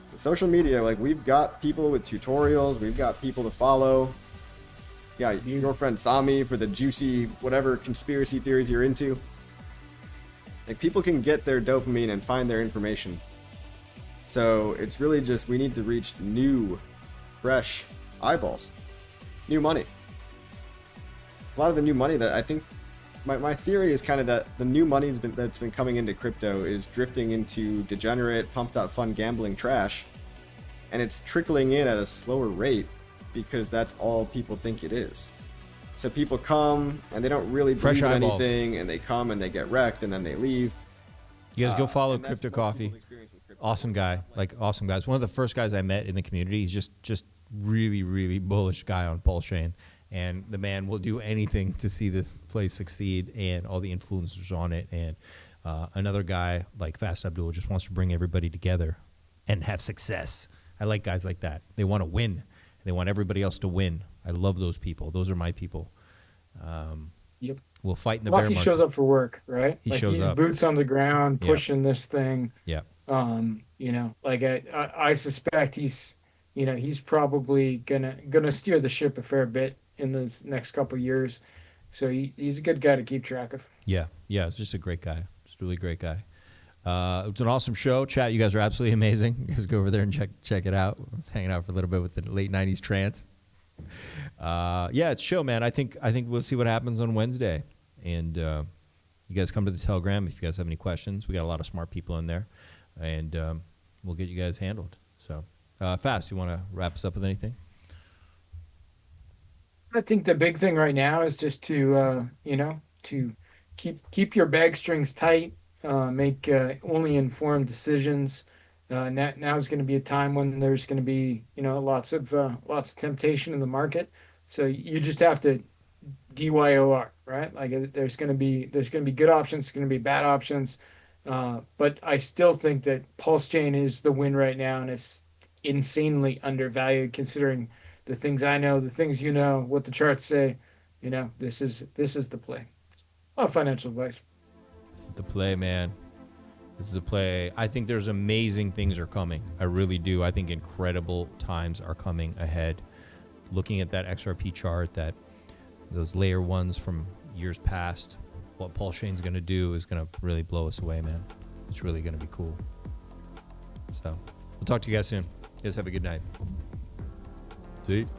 So social media, like, we've got people with tutorials, we've got people to follow. Yeah, your friend Sami for the juicy whatever conspiracy theories you're into. Like, people can get their dopamine and find their information. So it's really just, we need to reach new, fresh eyeballs, new money. A lot of the new money that I think, my theory is kind of that the new money that's been coming into crypto is drifting into degenerate, pumped up fun gambling trash, and it's trickling in at a slower rate because that's all people think it is. So people come and they don't really believe in anything, and they come and they get wrecked and then they leave. You guys go follow Crypto Coffee. Awesome guy, like awesome guys. One of the first guys I met in the community. He's just really, really bullish guy on PulseChain. And the man will do anything to see this place succeed and all the influencers on it. And another guy like Fast Abdul just wants to bring everybody together and have success. I like guys like that. They want to win. They want everybody else to win. I love those people. Those are my people. Yep. We'll fight in the bear He market. shows up for work, right? He like shows he's up. Boots on the ground, pushing this thing. Yeah. You know, like I suspect he's probably gonna steer the ship a fair bit in the next couple of years. So he's a good guy to keep track of. Yeah. It's just a great guy. Just a really great guy. It's an awesome show. Chat, you guys are absolutely amazing. You guys go over there and check it out. I was hanging out for a little bit with the late 90s trance. Yeah, it's chill, man. I think we'll see what happens on Wednesday. And you guys come to the Telegram if you guys have any questions. We got a lot of smart people in there. And we'll get you guys handled. So, Fast, you want to wrap us up with anything? I think the big thing right now is just to keep your bag strings tight, make only informed decisions. Now is going to be a time when there's going to be lots of temptation in the market. So you just have to DYOR, right? Like there's going to be good options, there's going to be bad options. But I still think that PulseChain is the win right now, and it's insanely undervalued considering the things I know, the things you know, what the charts say. This is the play. A lot of financial advice. This is the play, man. This is the play. I think there's amazing things are coming. I really do. I think incredible times are coming ahead. Looking at that XRP chart, those layer ones from years past, what PulseChain's going to do is going to really blow us away, man. It's really going to be cool. So we'll talk to you guys soon. You guys have a good night. See you.